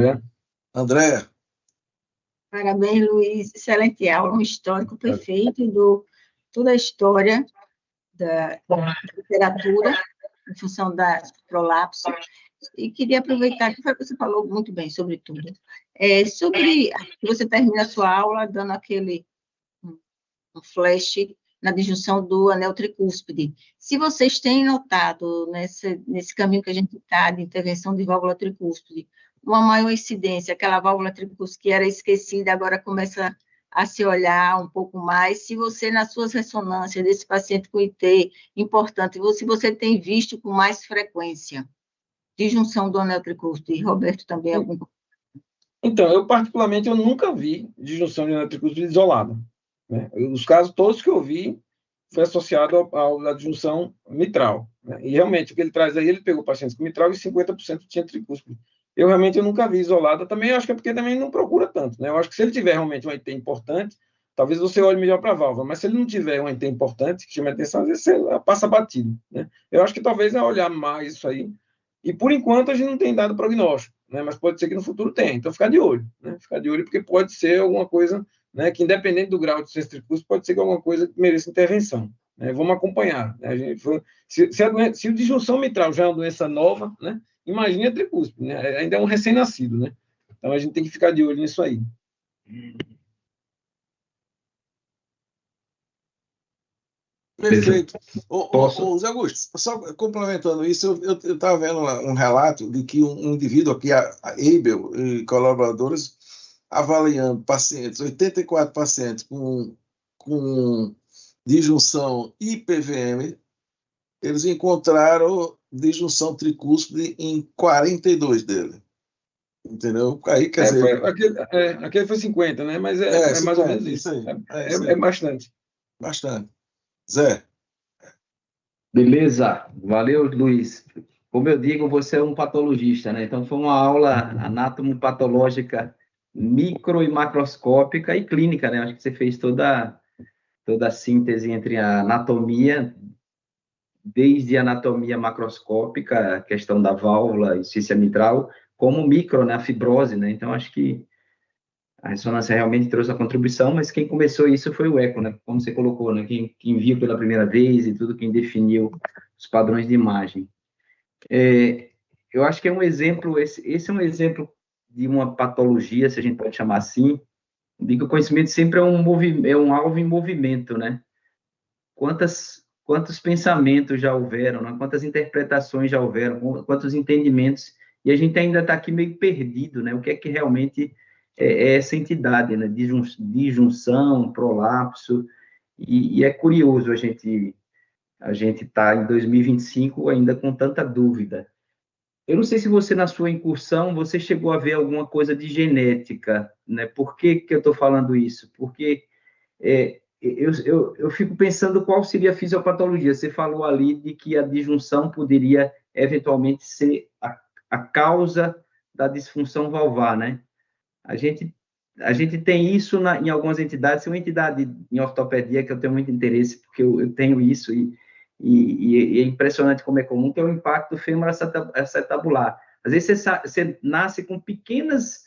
Andréa. Parabéns, Luiz. Excelente aula, um histórico perfeito de toda a história da literatura em função da prolapso. E queria aproveitar que você falou muito bem sobre tudo. Sobre você termina a sua aula dando aquele um flash na disjunção do anel tricúspide. Se vocês têm notado nesse caminho que a gente está de intervenção de válvula tricúspide, uma maior incidência, aquela válvula tricúspide que era esquecida, agora começa a se olhar um pouco mais. Se você, nas suas ressonâncias desse paciente com IT importante, se você tem visto com mais frequência disjunção do anel tricúspide, Roberto também algum... Então, eu particularmente eu nunca vi disjunção de anel tricúspide isolada. Né? Os casos todos que eu vi foi associado à disjunção mitral. Né? E realmente, o que ele traz aí, ele pegou pacientes com mitral e 50% tinha tricúspide. Eu realmente nunca vi isolada. Também eu acho que é porque também não procura tanto. Né? Eu acho que se ele tiver realmente um IT importante, talvez você olhe melhor para a válvula. Mas se ele não tiver um IT importante, que chama atenção, às vezes você passa batido. Né? Eu acho que talvez é olhar mais isso aí. E, por enquanto, a gente não tem dado prognóstico. Né? Mas pode ser que no futuro tenha. Então, ficar de olho. Né? Ficar de olho porque pode ser alguma coisa... Né, que independente do grau de insuficiência tricúspide, pode ser que alguma coisa mereça intervenção. Né, vamos acompanhar. Né, se a disjunção mitral já é uma doença nova, né, imagine a tricúspide, né, ainda é um recém-nascido. Né, então, a gente tem que ficar de olho nisso aí. Perfeito. Ô, Zé Augusto, só complementando isso, eu estava vendo um relato de que um indivíduo aqui, a Abel e colaboradores, avaliando pacientes, 84 pacientes com disjunção IPVM, eles encontraram disjunção tricúspide em 42 dele. Entendeu? Aí, quer dizer... aquele foi 50, né? Mas é mais ou menos isso. É bastante. Bastante. Zé. Beleza. Valeu, Luiz. Como eu digo, você é um patologista, né? Então, foi uma aula anatomopatológica micro e macroscópica e clínica, né? Acho que você fez toda a síntese entre a anatomia, desde a anatomia macroscópica, a questão da válvula, insuficiência mitral, como micro, né? A fibrose, né? Então, acho que a ressonância realmente trouxe a contribuição, mas quem começou isso foi o eco, né? Como você colocou, né? Quem viu pela primeira vez e tudo, quem definiu os padrões de imagem. Eu acho que é um exemplo, esse é um exemplo de uma patologia, se a gente pode chamar assim, de que o conhecimento sempre é um alvo em movimento, né? Quantos pensamentos já houveram, né? Quantas interpretações já houveram, quantos entendimentos, e a gente ainda está aqui meio perdido, né? O que é que realmente é essa entidade, né? Disjunção, prolapso, e é curioso a gente está em 2025 ainda com tanta dúvida. Eu não sei se você, na sua incursão, você chegou a ver alguma coisa de genética, né? Por que eu estou falando isso? Porque eu fico pensando qual seria a fisiopatologia. Você falou ali de que a disjunção poderia, eventualmente, ser a causa da disfunção valvar, né? A gente tem isso em algumas entidades. Tem uma entidade em ortopedia que eu tenho muito interesse, porque eu tenho isso, e é impressionante como é comum, que é o impacto fêmur-acetabular. Às vezes você nasce com pequenas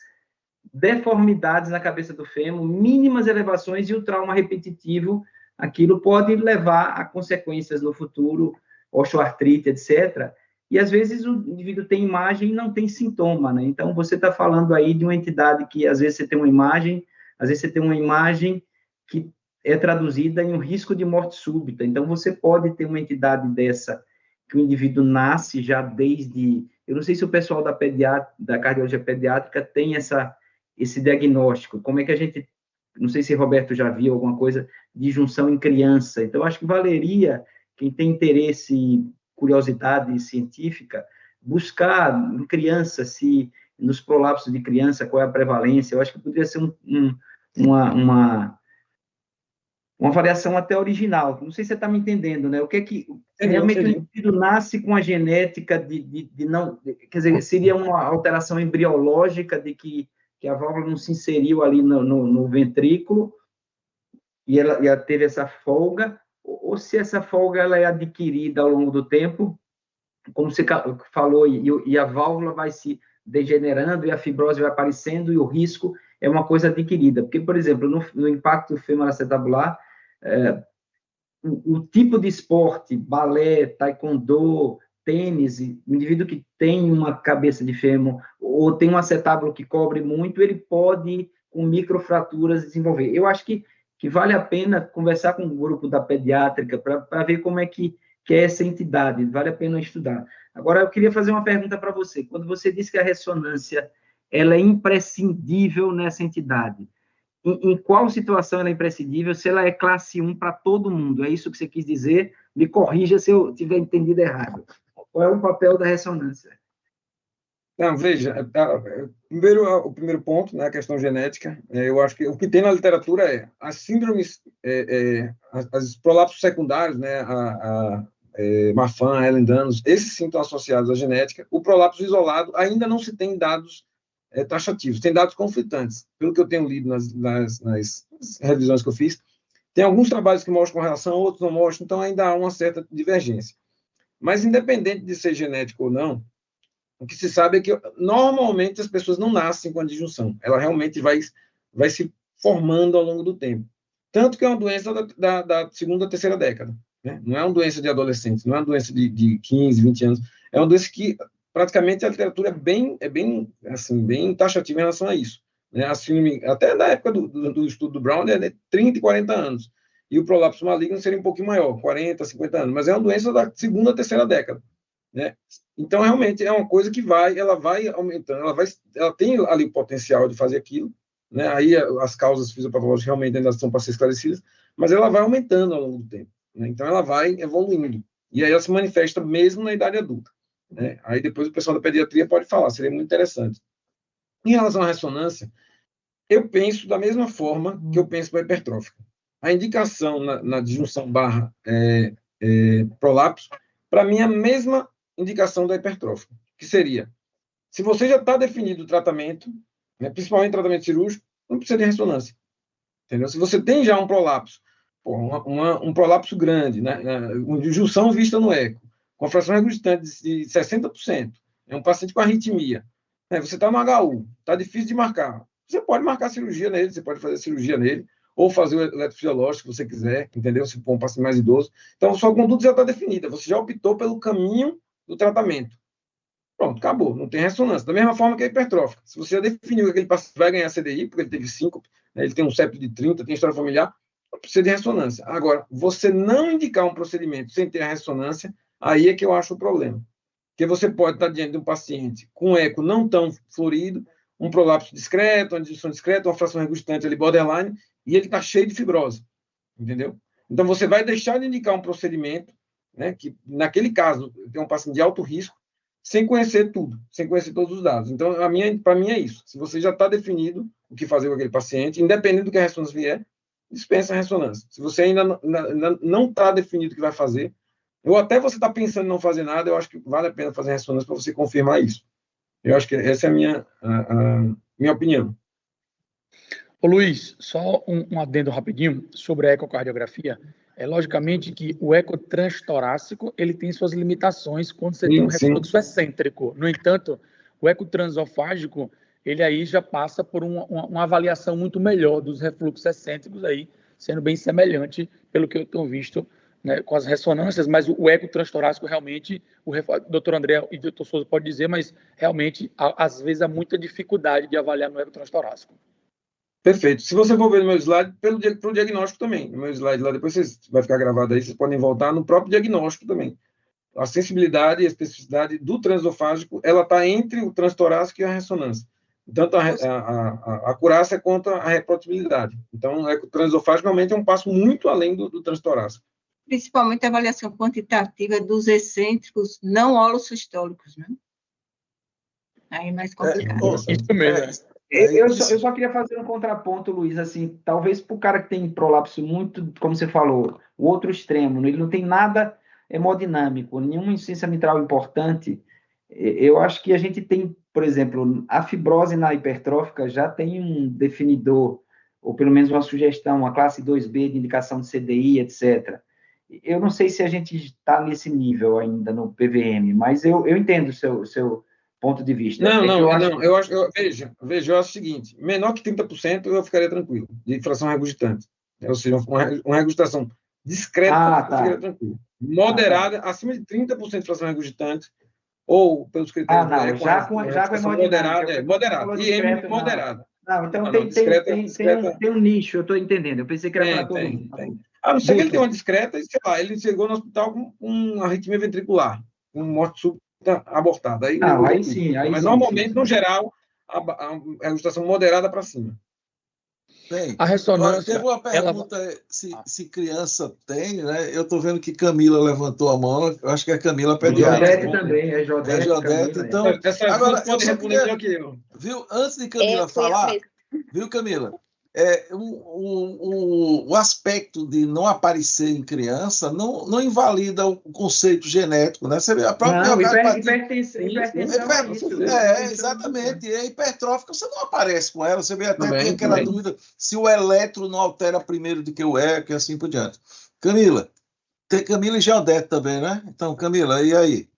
deformidades na cabeça do fêmur, mínimas elevações, e o trauma repetitivo, aquilo pode levar a consequências no futuro, osteoartrite, etc. E, às vezes, o indivíduo tem imagem e não tem sintoma, né? Então, você está falando aí de uma entidade que, às vezes, você tem uma imagem, às vezes, você tem uma imagem que é traduzida em um risco de morte súbita. Então, você pode ter uma entidade dessa, que o indivíduo nasce já desde... Eu não sei se o pessoal da cardiologia pediátrica tem esse diagnóstico. Como é que a gente... Não sei se o Roberto já viu alguma coisa de junção em criança. Então, acho que valeria, quem tem interesse, curiosidade científica, buscar em criança, se nos prolapsos de criança, qual é a prevalência. Eu acho que poderia ser uma variação até original. Não sei se você está me entendendo, né? O que é que realmente o indivíduo nasce com a genética de não... Quer dizer, seria uma alteração embriológica de que a válvula não se inseriu ali no ventrículo e ela teve essa folga, ou se essa folga ela é adquirida ao longo do tempo, como você falou, e a válvula vai se degenerando e a fibrose vai aparecendo e o risco é uma coisa adquirida. Porque, por exemplo, no impacto femoroacetabular, o tipo de esporte, balé, taekwondo, tênis, o indivíduo que tem uma cabeça de fêmur ou tem um acetábulo que cobre muito, ele pode, com microfraturas, desenvolver. Eu acho que vale a pena conversar com o grupo da pediátrica para ver como é que é essa entidade, vale a pena estudar. Agora, eu queria fazer uma pergunta para você. Quando você disse que a ressonância ela é imprescindível nessa entidade, em qual situação ela é imprescindível, se ela é classe 1 para todo mundo? É isso que você quis dizer? Me corrija se eu tiver entendido errado. Qual é o papel da ressonância? Não, veja, o primeiro ponto, né, a questão genética, eu acho que o que tem na literatura é as síndromes, as prolapsos secundários, né, Marfan, Ehlers-Danlos, esses sim estão associados à genética. O prolapso isolado ainda não se tem dados taxativos, tem dados conflitantes. Pelo que eu tenho lido nas revisões que eu fiz, tem alguns trabalhos que mostram correlação, outros não mostram, então ainda há uma certa divergência. Mas, independente de ser genético ou não, o que se sabe é que, normalmente, as pessoas não nascem com a disjunção. Ela realmente vai se formando ao longo do tempo. Tanto que é uma doença da segunda, terceira década. Né? Não é uma doença de adolescentes, não é uma doença de 15, 20 anos. É uma doença que, praticamente, a literatura é bem taxativa em relação a isso. Né? Até na época do estudo do Brown, é 30 e 40 anos. E o prolapso maligno seria um pouquinho maior, 40, 50 anos. Mas é uma doença da segunda, terceira década. Né? Então, realmente, é uma coisa que ela vai aumentando, ela tem ali o potencial de fazer aquilo, né? Aí as causas fisiopatológicas realmente ainda estão para ser esclarecidas, mas ela vai aumentando ao longo do tempo. Né? Então, ela vai evoluindo. E aí ela se manifesta mesmo na idade adulta, né? Aí depois o pessoal da pediatria pode falar, seria muito interessante. Em relação à ressonância, eu penso da mesma forma que eu penso para a hipertrófica. A indicação na disjunção barra prolapso, para mim, é a mesma indicação da hipertrófica, que seria, se você já está definido o tratamento, né, principalmente tratamento cirúrgico, não precisa de ressonância. Entendeu? Se você tem já um prolapso, um prolapso grande, né, uma disjunção vista no eco, com a fração regurgitante de 60%, é um paciente com arritmia, né, você está no HU, está difícil de marcar, você pode marcar cirurgia nele, você pode fazer cirurgia nele, ou fazer o eletrofisiológico, se você quiser, entendeu? Se for um paciente mais idoso. Então, sua conduta já está definida, você já optou pelo caminho do tratamento. Pronto, acabou, não tem ressonância. Da mesma forma que a hipertrófica. Se você já definiu que aquele paciente vai ganhar CDI, porque ele teve 5, né, ele tem um CEP de 30, tem história familiar, não precisa de ressonância. Agora, você não indicar um procedimento sem ter a ressonância, aí é que eu acho o problema. Porque você pode estar diante de um paciente com eco não tão florido, um prolapso discreto, uma disfunção discreta, uma fração regurgitante ali borderline, e ele está cheio de fibrose, entendeu? Então, você vai deixar de indicar um procedimento, né, que, naquele caso, tem um paciente de alto risco, sem conhecer tudo, sem conhecer todos os dados. Então, para mim é isso. Se você já está definido o que fazer com aquele paciente, independente do que a ressonância vier, dispensa a ressonância. Se você ainda não está definido o que vai fazer, ou até você está pensando em não fazer nada, eu acho que vale a pena fazer a ressonância para você confirmar isso. Eu acho que essa é a minha opinião. Ô Luiz, só um adendo rapidinho sobre a ecocardiografia. É logicamente que o ecotrans-torácico ele tem suas limitações quando você tem um refluxo excêntrico. No entanto, o ecotransofágico ele aí já passa por uma avaliação muito melhor dos refluxos excêntricos aí, sendo bem semelhante pelo que eu tenho visto, né, com as ressonâncias, mas o ecotrans-torácico realmente, o doutor André e o doutor Souza pode dizer, mas realmente às vezes há muita dificuldade de avaliar no ecotrans-torácico. Perfeito. Se você for ver no meu slide, pelo diagnóstico também. No meu slide lá, depois vai ficar gravado aí, vocês podem voltar no próprio diagnóstico também. A sensibilidade e a especificidade do transesofágico, ela está entre o transtorácico e a ressonância. Tanto a acurácia quanto a reprodutibilidade. Então, o transesofágico realmente é um passo muito além do transtorácico. Principalmente a avaliação quantitativa dos excêntricos não holossistólicos, né? Aí é mais complicado. Isso mesmo. Eu só queria fazer um contraponto, Luiz, assim, talvez para o cara que tem prolapso muito, como você falou, o outro extremo, ele não tem nada hemodinâmico, nenhuma insuficiência mitral importante, eu acho que a gente tem, por exemplo, a fibrose na hipertrófica já tem um definidor, ou pelo menos uma sugestão, uma classe 2B de indicação de CDI, etc. Eu não sei se a gente está nesse nível ainda no PVM, mas eu entendo o seu ponto de vista. Veja, eu acho o seguinte, menor que 30% eu ficaria tranquilo, de fração regurgitante. Ou seja, uma regurgitação discreta, eu ficaria tranquilo. Moderada, acima de 30% de fração regurgitante, ou pelos critérios da ECO, já com moderada, moderada, e M moderada. Não, então tem um nicho, eu estou entendendo, eu pensei que era para todo mundo. A não ser que ele tenha uma discreta, e sei lá, ele chegou no hospital com uma arritmia ventricular, com morte súbita abortada. Aí sim. Mas normalmente, no geral, a regurgitação moderada para cima. Bem, a ressonância. Teve uma pergunta se criança tem, né? Eu estou vendo que Camila levantou a mão, eu acho que é Camila pediatra. Jodete também, é Jodete. Então, agora, eu só queria, viu, antes de Camila falar, viu, Camila? O aspecto de não aparecer em criança não invalida o conceito genético, né? Você vê a própria hipertensão. Exatamente. E a hipertrófica, você não aparece com ela. Você vê até tem aquela dúvida se o eletro não altera primeiro do que o eco e assim por diante. Camila, tem Camila e Geodete também, né? Então, Camila, e aí?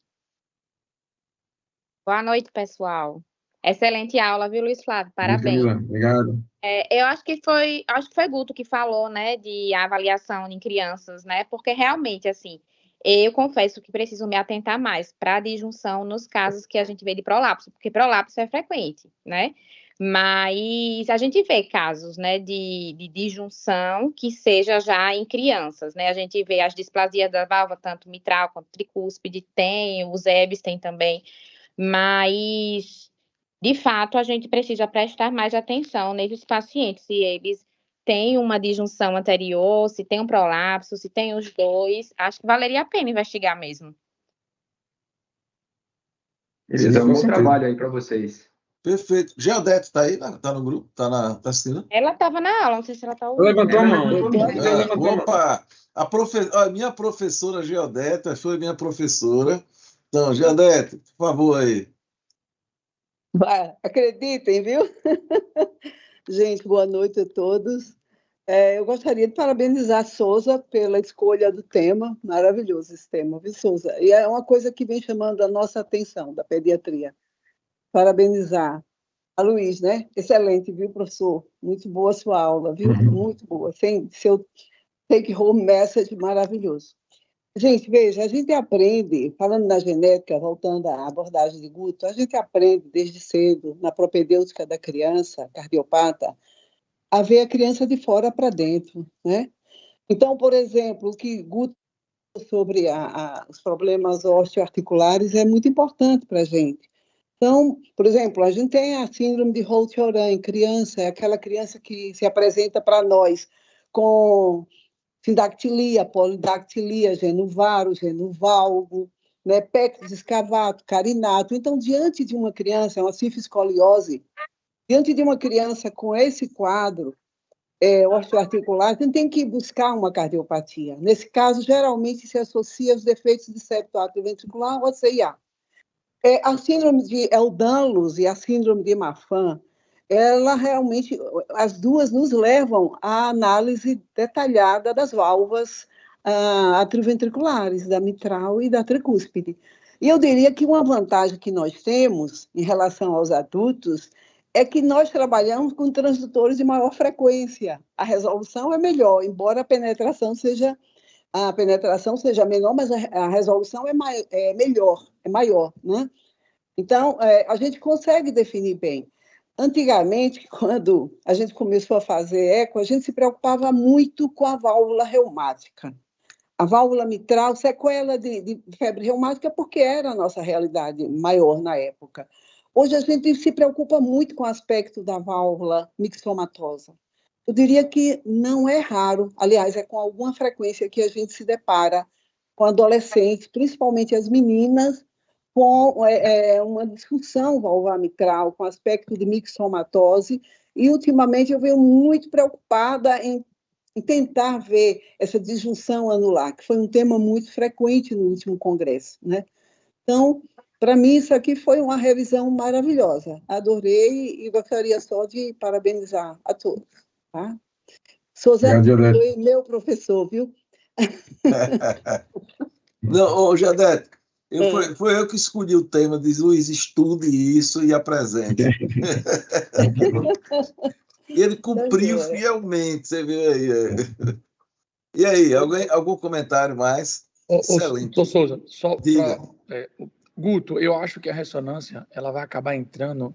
Boa noite, pessoal. Excelente aula, viu, Luiz Flávio? Parabéns. Obrigado. Eu acho que foi Guto que falou, né, de avaliação em crianças, né, porque realmente, assim, eu confesso que preciso me atentar mais para a disjunção nos casos que a gente vê de prolapso, porque prolapso é frequente, né, mas a gente vê casos, né, de disjunção que seja já em crianças, né, a gente vê as displasias da válvula, tanto mitral quanto tricúspide, tem, os EBs tem também, mas... De fato, a gente precisa prestar mais atenção nesses pacientes, se eles tem uma disjunção anterior, se tem um prolapso, se tem os dois. Acho que valeria a pena investigar mesmo. Beleza, um bom trabalho aí para vocês. Perfeito. Geodete está aí? Está no grupo? Está assistindo? Ela estava na aula, não sei se ela está ouvindo. Levantou a mão. Opa! A minha professora Geodete foi minha professora. Então, Geodete, por favor, aí. Acreditem, viu? Gente, boa noite a todos. Eu gostaria de parabenizar a Souza pela escolha do tema, maravilhoso esse tema, viu, Souza? E é uma coisa que vem chamando a nossa atenção, da pediatria. Parabenizar a Luiz, né? Excelente, viu, professor? Muito boa a sua aula, viu? Muito boa. Seu take-home message maravilhoso. Gente, veja, a gente aprende, falando na genética, voltando à abordagem de Guto, a gente aprende desde cedo, na propedêutica da criança, cardiopata, a ver a criança de fora para dentro, né? Então, por exemplo, o que Guto sobre os problemas osteoarticulares é muito importante para a gente. Então, por exemplo, a gente tem a síndrome de Holt-Oram em criança, é aquela criança que se apresenta para nós com sindactilia, polidactilia, genuvaro, genuvalgo, né, pectus escavato, carinato. Então, diante de uma criança, uma cifescoliose, diante de uma criança com esse quadro osteoarticular, a gente tem que buscar uma cardiopatia. Nesse caso, geralmente se associa aos defeitos de septo atrioventricular ou CIA. A síndrome de Ehlers-Danlos e a síndrome de Marfan, ela realmente, as duas nos levam à análise detalhada das válvulas atrioventriculares, da mitral e da tricúspide. E eu diria que uma vantagem que nós temos em relação aos adultos é que nós trabalhamos com transdutores de maior frequência. A resolução é melhor, embora a penetração seja menor, mas a resolução é melhor, é maior, né? Então, a gente consegue definir bem. Antigamente, quando a gente começou a fazer eco, a gente se preocupava muito com a válvula reumática. A válvula mitral, sequela de febre reumática, porque era a nossa realidade maior na época. Hoje a gente se preocupa muito com o aspecto da válvula mixomatosa. Eu diria que não é raro, aliás, é com alguma frequência que a gente se depara com adolescentes, principalmente as meninas, com uma disfunção valvular mitral, com aspecto de mixomatose, e ultimamente eu venho muito preocupada em tentar ver essa disjunção anular, que foi um tema muito frequente no último congresso, né? Então, para mim, isso aqui foi uma revisão maravilhosa. Adorei e gostaria só de parabenizar a todos. Tá? Souza foi meu professor, viu? Não, Jadete, foi eu que escolhi o tema, diz Luiz, estude isso e apresente. Ele cumpriu fielmente, você viu aí. E aí, algum comentário mais? Excelente. Doutor Souza, só diga. Guto, eu acho que a ressonância ela vai acabar entrando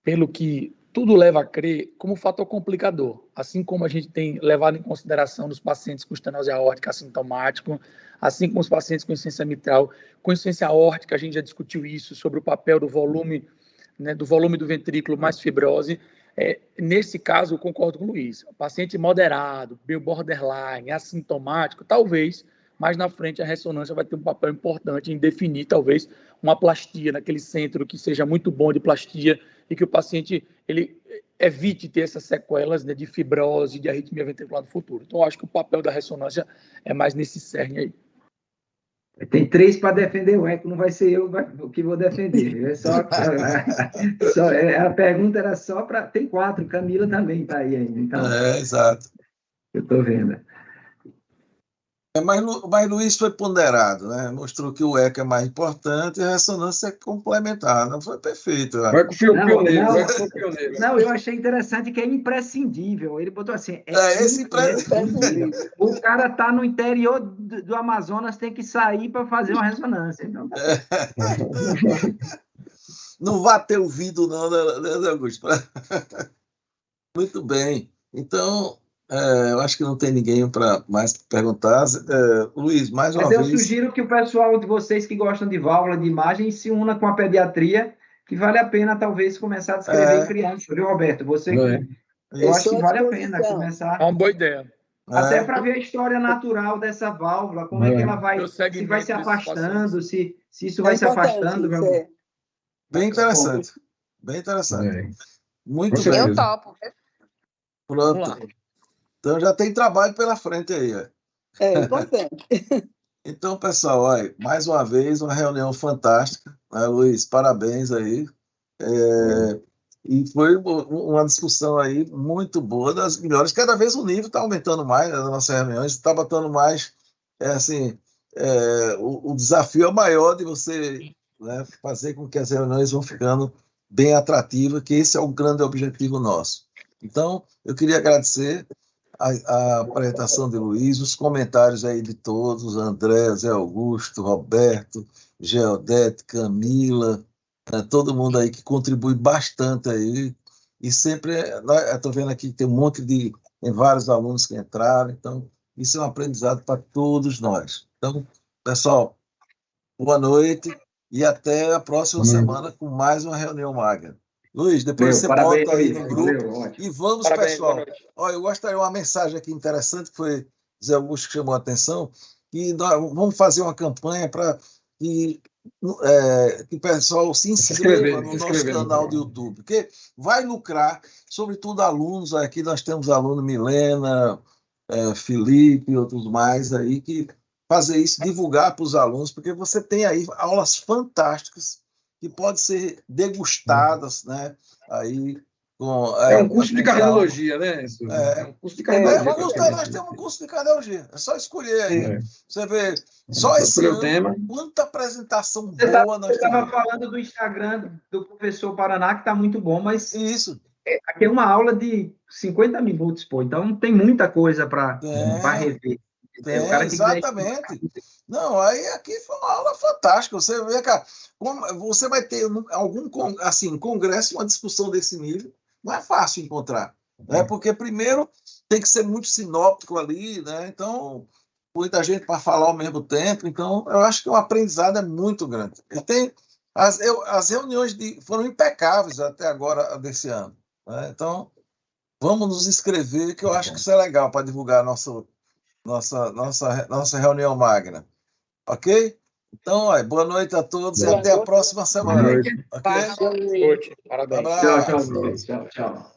pelo que tudo leva a crer como fator complicador, assim como a gente tem levado em consideração nos pacientes com estenose aórtica assintomático, assim como os pacientes com insuficiência mitral, com insuficiência aórtica, a gente já discutiu isso, sobre o papel do volume, né, do ventrículo mais fibrose. Nesse caso, eu concordo com o Luiz. O paciente moderado, borderline, assintomático, talvez, mais na frente a ressonância vai ter um papel importante em definir, talvez, uma plastia naquele centro que seja muito bom de plastia e que o paciente ele evite ter essas sequelas, né, de fibrose, de arritmia ventricular no futuro. Então, eu acho que o papel da ressonância é mais nesse cerne aí. Tem 3 para defender o eco, não vai ser eu que vou defender. A pergunta era só para... Tem 4, Camila também está aí ainda. Então, exato. Eu estou vendo. Mas Luiz foi ponderado, né? Mostrou que o eco é mais importante e a ressonância é complementar. Não foi perfeito. Vai com o pioneiro. Não, eu achei interessante que é imprescindível. Ele botou assim... imprescindível. O cara está no interior do Amazonas, tem que sair para fazer uma ressonância. Então. Não vá ter ouvido, não, né, Augusto? Muito bem. Então... eu acho que não tem ninguém para mais perguntar. Luiz, mais uma vez... Mas eu sugiro que o pessoal de vocês que gostam de válvula de imagem se una com a pediatria, que vale a pena, talvez, começar a descrever em criança. Viu, Roberto? Você Eu acho Estou que à vale a pena disposição. começar, É uma boa ideia. até para ver a história natural dessa válvula, como é que ela vai, O se vai segmento se desses afastando, pacientes. se isso É vai se importante afastando. isso, é. Bem interessante. Bem interessante. É, com Muito Eu bem. certeza. topo. Vamos Pronto. lá. Então já tem trabalho pela frente aí. Ó. É importante. Então, pessoal, olha, mais uma vez, uma reunião fantástica, né, Luiz? Parabéns aí. E foi uma discussão aí muito boa, das melhores. Cada vez o nível está aumentando mais, né, das nossas reuniões, está botando mais, assim, o desafio é maior de você, né, fazer com que as reuniões vão ficando bem atrativas, que esse é o grande objetivo nosso. Então, eu queria agradecer a apresentação de Luiz, os comentários aí de todos, André, Zé Augusto, Roberto, Geodete, Camila, todo mundo aí que contribui bastante aí, e sempre, estou vendo aqui que tem um monte tem vários alunos que entraram, então isso é um aprendizado para todos nós. Então, pessoal, boa noite e até a próxima semana com mais uma reunião magra. Luiz, depois você Parabéns, bota aí Luiz. no grupo. Valeu, ótimo. E vamos, Parabéns, boa pessoal. noite. Olha, eu gostaria de uma mensagem aqui interessante, que foi Zé Augusto que chamou a atenção, que nós vamos fazer uma campanha para que o pessoal se inscreva no nosso canal do YouTube, porque vai lucrar, sobretudo alunos. Aqui nós temos aluno Milena, Felipe e outros mais aí, que fazer isso, divulgar para os alunos, porque você tem aí aulas fantásticas que podem ser degustadas, né? Aí É um curso de cardiologia, né? É um curso de cardiologia. Nós temos um curso de cardiologia. É só escolher aí. Você vê, só esse Escolher o ano, tema. quanta apresentação boa nós Você estava tivemos. falando do Instagram do professor Paraná, que está muito bom, mas Isso. aqui é uma aula de 50 minutos, pô. Então tem muita coisa para rever. O cara que exatamente. Não, aí aqui foi uma aula fantástica. Você vê, cara, você vai ter algum assim, congresso, uma discussão desse nível, não é fácil encontrar, né? Porque primeiro tem que ser muito sinóptico ali, né? Então, muita gente para falar ao mesmo tempo. Então, eu acho que o aprendizado é muito grande. E tem as reuniões foram impecáveis até agora desse ano, né? Então, vamos nos inscrever, que eu acho que isso é legal para divulgar nossa reunião magna. Ok? Então, boa noite a todos e até a próxima semana. Boa noite. Ok? Boa noite. Parabéns. Abraço. Tchau.